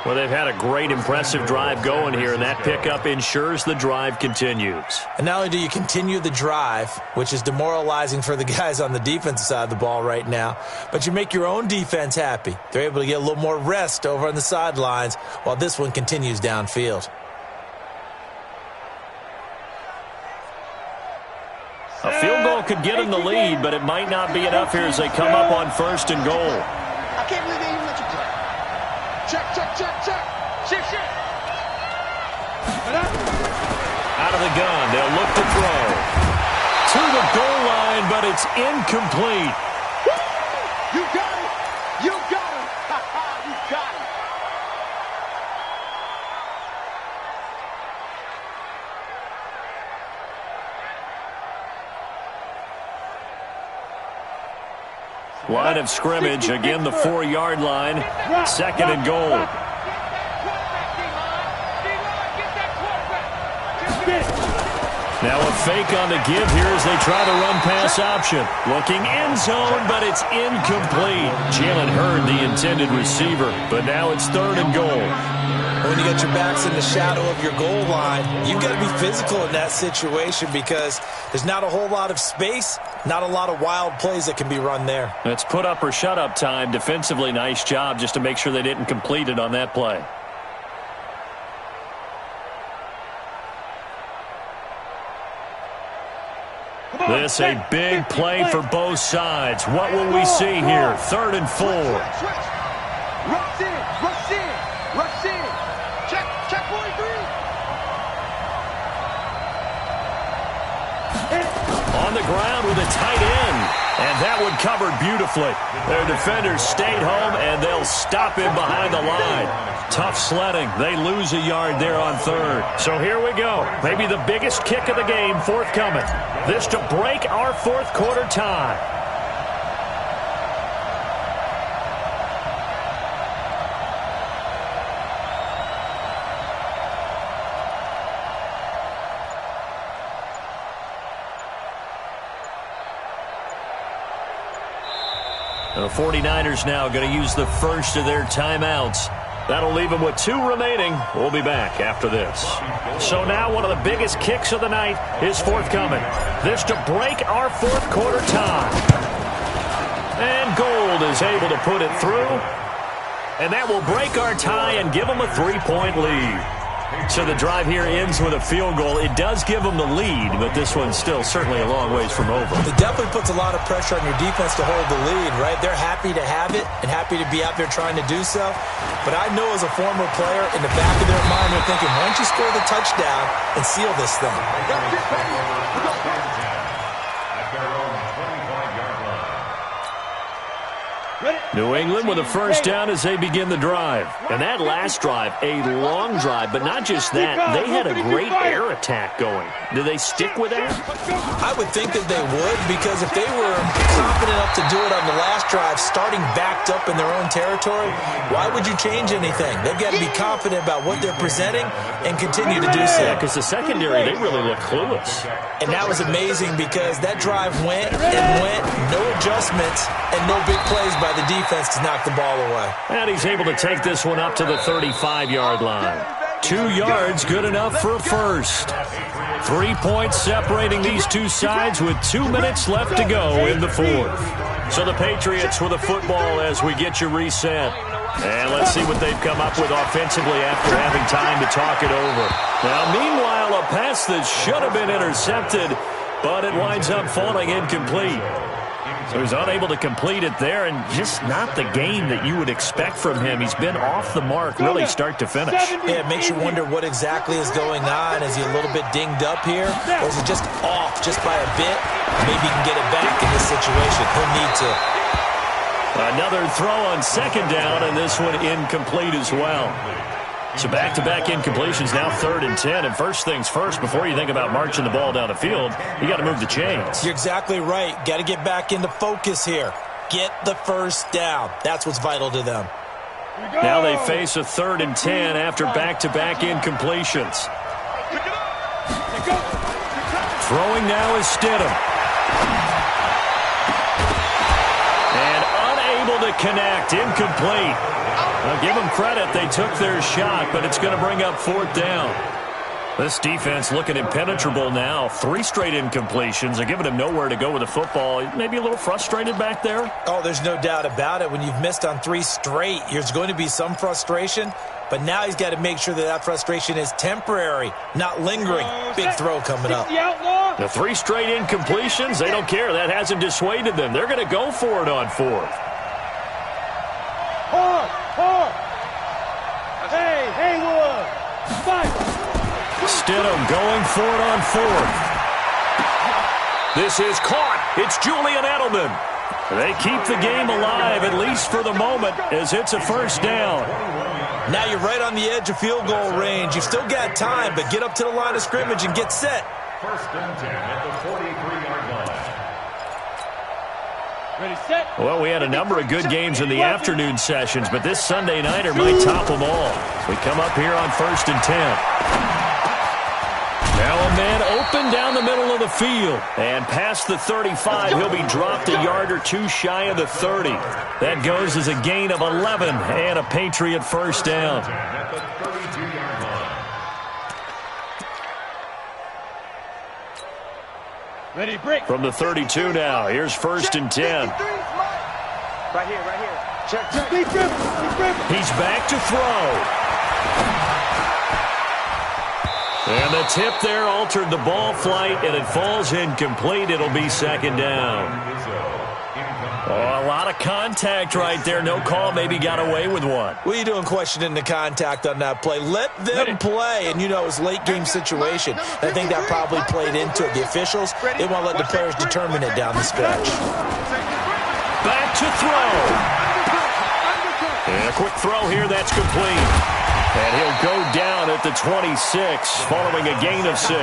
Well, they've had a great, impressive drive going here, and that pickup ensures the drive continues. And not only do you continue the drive, which is demoralizing for the guys on the defensive side of the ball right now, but you make your own defense happy. They're able to get a little more rest over on the sidelines while this one continues downfield. A field goal could get them the lead, but it might not be enough here as they come up on 1st and goal. I can't believe they even let you play. Check. Check. Out of the gun, they'll look to throw. To the goal line, but it's incomplete. You got it. You got it. You got it. Line of scrimmage, again the 4-yard line. 2nd and goal. Now a fake on the give here as they try the run-pass option. Looking end zone, but it's incomplete. Jalen Hurd, the intended receiver, but now it's 3rd and goal. When you get your backs in the shadow of your goal line, you've got to be physical in that situation because there's not a whole lot of space, not a lot of wild plays that can be run there. It's put up or shut up time. Defensively, nice job just to make sure they didn't complete it on that play. This a big play for both sides. What will we see here? 3rd and 4. Rush in. Check 43. On the ground with a tight end. And that one covered beautifully. Their defenders stayed home, and they'll stop him behind the line. Tough sledding. They lose a yard there on 3rd. So here we go. Maybe the biggest kick of the game forthcoming. This to break our 4th quarter tie. The 49ers now going to use the first of their timeouts. That'll leave them with 2 remaining. We'll be back after this. So now one of the biggest kicks of the night is forthcoming. This to break our 4th quarter tie. And Gold is able to put it through. And that will break our tie and give them a 3-point lead. So the drive here ends with a field goal. It does give them the lead, but this one's still certainly a long ways from over. It definitely puts a lot of pressure on your defense to hold the lead, right? They're happy to have it and happy to be out there trying to do so. But I know as a former player, in the back of their mind, they're thinking, why don't you score the touchdown and seal this thing? New England with a first down as they begin the drive. And that last drive, a long drive, but not just that. They had a great air attack going. Do they stick with that? I would think that they would, because if they were confident enough to do it on the last drive, starting backed up in their own territory, why would you change anything? They've got to be confident about what they're presenting and continue to do so. Yeah, because the secondary, they really look clueless. And that was amazing because that drive went and went, no adjustments, and no big plays by the defense to knock the ball away. And he's able to take this one up to the 35-yard line. 2 yards, good enough for a first. 3 points separating these two sides with 2 minutes left to go in the 4th. So the Patriots with the football as we get you reset. And let's see what they've come up with offensively after having time to talk it over. Now, meanwhile, a pass that should have been intercepted, but it winds up falling incomplete. So he's unable to complete it there, and just not the game that you would expect from him. He's been off the mark really start to finish. Yeah, it makes you wonder what exactly is going on. Is he a little bit dinged up here, or is he just off just by a bit? Maybe he can get it back in this situation. He'll need to. Another throw on second down, and this one incomplete as well. So back-to-back incompletions, now 3rd and 10. And first things first, before you think about marching the ball down the field, you got to move the chains. You're exactly right. Got to get back into focus here. Get the first down. That's what's vital to them. Now they face a 3rd and 10 after back-to-back incompletions. Throwing now is Stidham. And unable to connect, incomplete. I'll give them credit. They took their shot, but it's going to bring up 4th down. This defense looking impenetrable now. 3 straight incompletions. They're giving him nowhere to go with the football. Maybe a little frustrated back there. Oh, there's no doubt about it. When you've missed on 3 straight, there's going to be some frustration. But now he's got to make sure that frustration is temporary, not lingering. Big throw coming up. The 3 straight incompletions, they don't care. That hasn't dissuaded them. They're going to go for it on 4th. Hey, Haywood. Stidham going for it on 4th. This is caught. It's Julian Edelman. They keep the game alive, at least for the moment, as it's a 1st down. Now you're right on the edge of field goal range. You've still got time, but get up to the line of scrimmage and get set. 1st and 10 at the 43-yard line. Ready, set. Well, we had a number of good games in the afternoon sessions, but this Sunday nighter might top them all. We come up here on 1st and 10. Now a man open down the middle of the field. And past the 35, he'll be dropped a yard or 2 shy of the 30. That goes as a gain of 11 and a Patriot 1st down. At the 32-yard line. Ready, break. From the 32 now, here's 1st and 10. Right here. Check. Deep dribble. He's back to throw. And the tip there altered the ball flight, and it falls incomplete. It'll be 2nd down. Oh, a lot of contact right there. No call, maybe got away with one. What are you doing questioning the contact on that play? Let them play. And, you know, it's a late-game situation. I think that probably played into it. The officials, they want to let the players determine it down the stretch. Back to throw. And a quick throw here, that's complete. And he'll go down at the 26, following a gain of 6.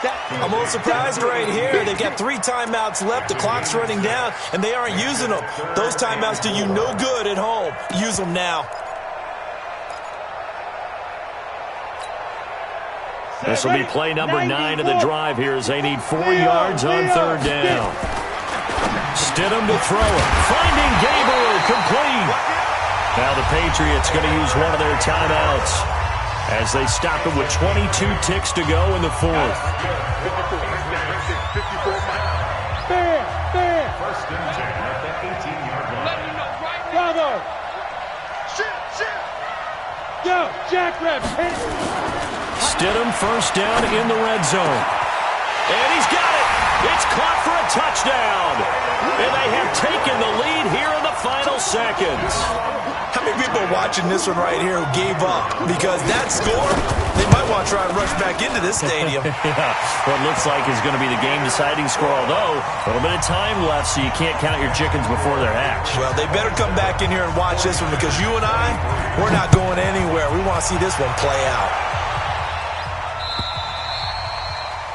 I'm a little surprised right here. They've got 3 timeouts left. The clock's running down, and they aren't using them. Those timeouts do you no good at home. Use them now. This will be play number 9 of the drive here as they need 4 yards on 3rd down. Stidham to throw it. Finding Gabriel, complete. Now the Patriots going to use one of their timeouts as they stop it with 22 ticks to go in the 4th. Fair. 1st and 10 at the 18-yard line. Bravo. Go, jackrabbit. Hit. Stidham 1st down in the red zone. And he's got it. It's caught for a touchdown. And they have taken the lead here in the final seconds. How many people are watching this one right here who gave up? Because that score, they might want to try and rush back into this stadium. Yeah, what looks like is going to be the game-deciding score, although a little bit of time left, so you can't count your chickens before they're hatched. Well, they better come back in here and watch this one because you and I, we're not going anywhere. We want to see this one play out.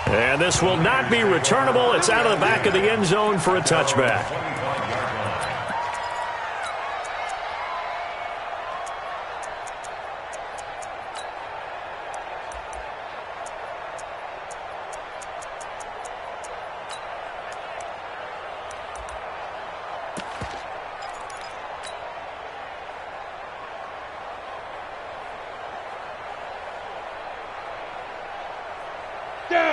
And this will not be returnable. It's out of the back of the end zone for a touchback.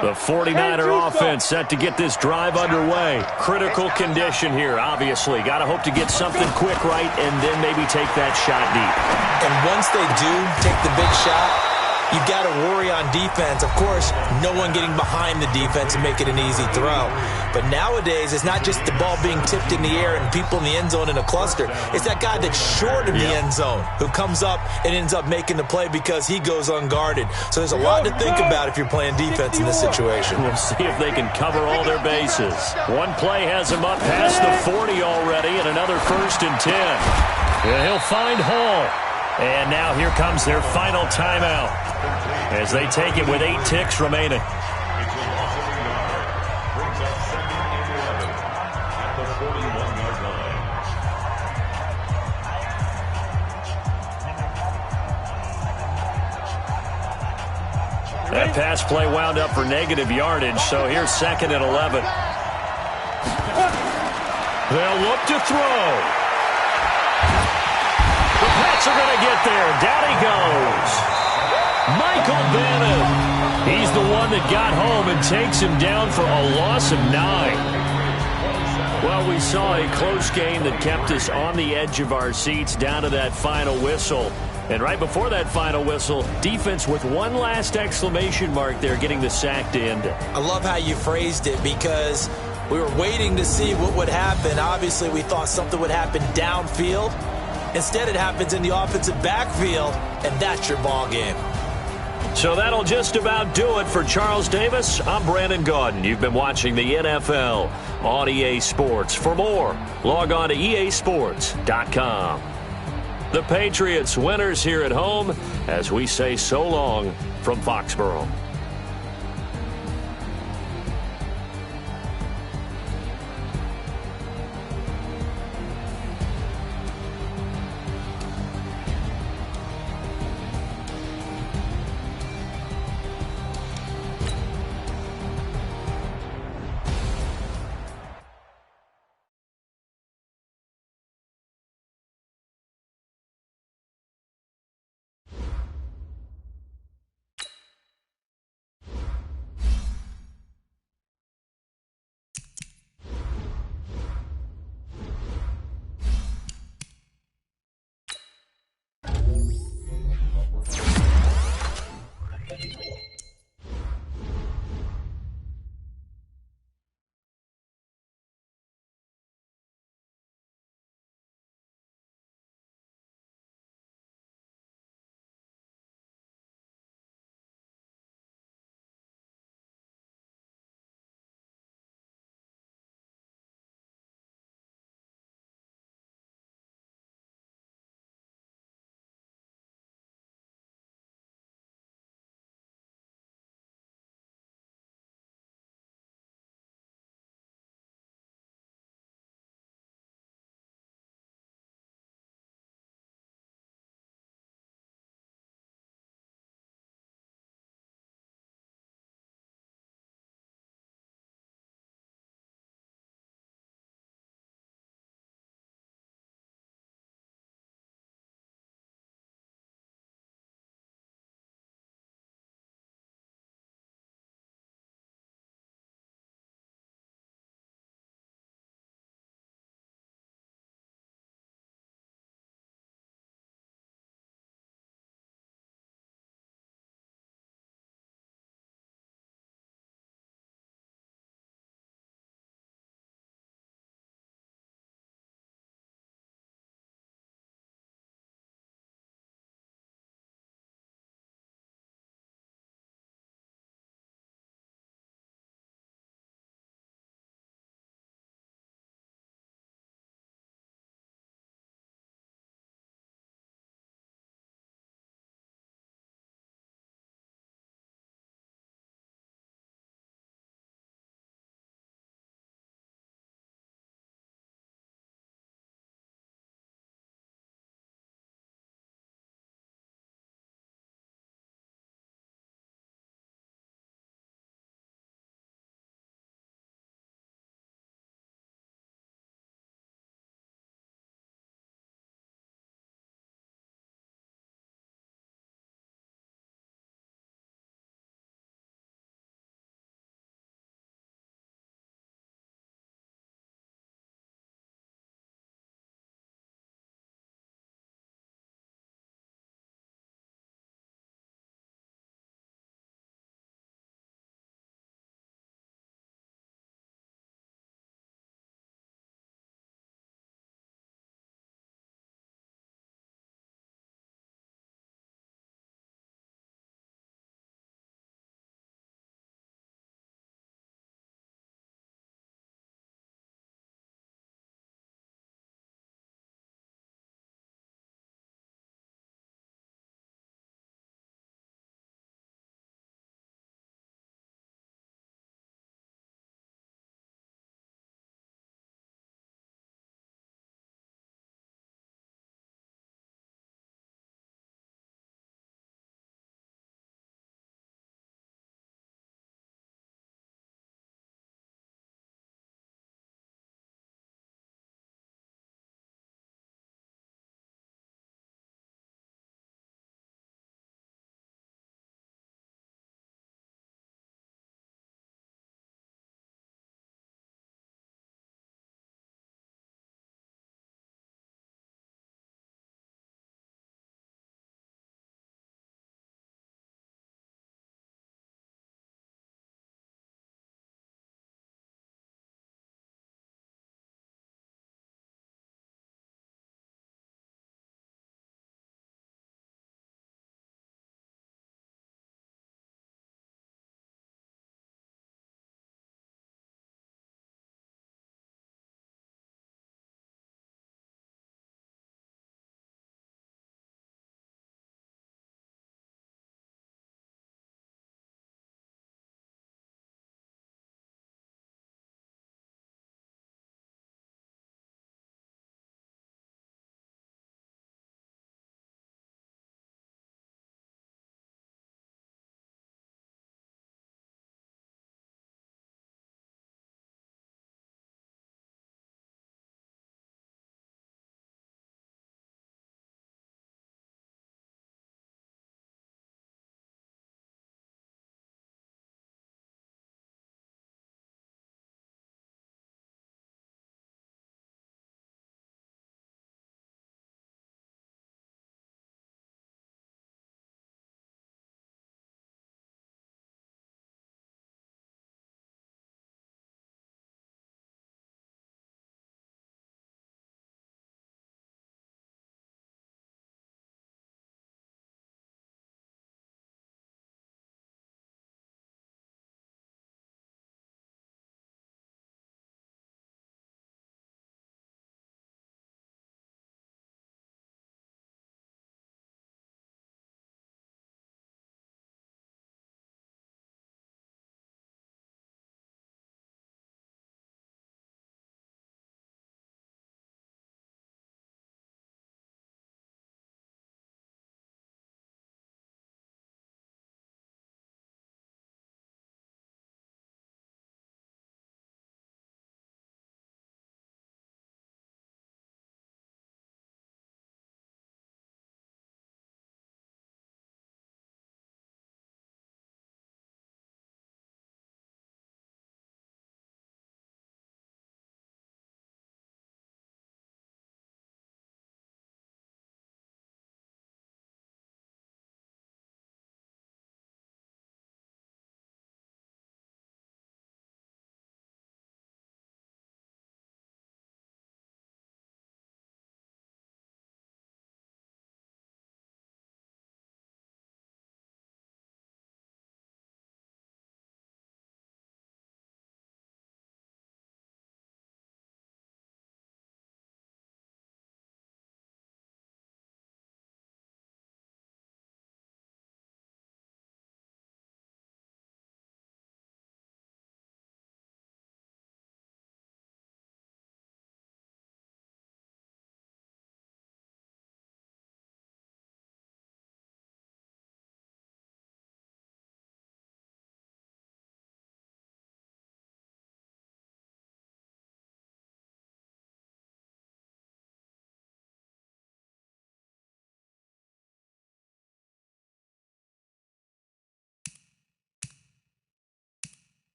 The 49er offense set to get this drive underway. Critical condition here, obviously. Got to hope to get something quick right and then maybe take that shot deep. And once they do take the big shot, you've got to worry on defense. Of course, no one getting behind the defense and make it an easy throw. But nowadays, it's not just the ball being tipped in the air and people in the end zone in a cluster. It's that guy that's short of the end zone who comes up and ends up making the play because he goes unguarded. So there's a lot to think about if you're playing defense in this situation. We'll see if they can cover all their bases. One play has him up past the 40 already, and another 1st and 10. And he'll find Hall. And now here comes their final timeout as they take it with 8 ticks remaining. That pass play wound up for negative yardage, so here's 2nd and 11. They'll look to throw. The Pats are going to get there. Down he goes. Michael Bennett. He's the one that got home and takes him down for a loss of 9. Well, we saw a close game that kept us on the edge of our seats down to that final whistle. And right before that final whistle, defense with one last exclamation mark there, getting the sack to end it. I love how you phrased it because we were waiting to see what would happen. Obviously, we thought something would happen downfield. Instead, it happens in the offensive backfield, and that's your ball game. So that'll just about do it for Charles Davis. I'm Brandon Gaudin. You've been watching the NFL on EA Sports. For more, log on to easports.com. The Patriots winners here at home as we say so long from Foxborough.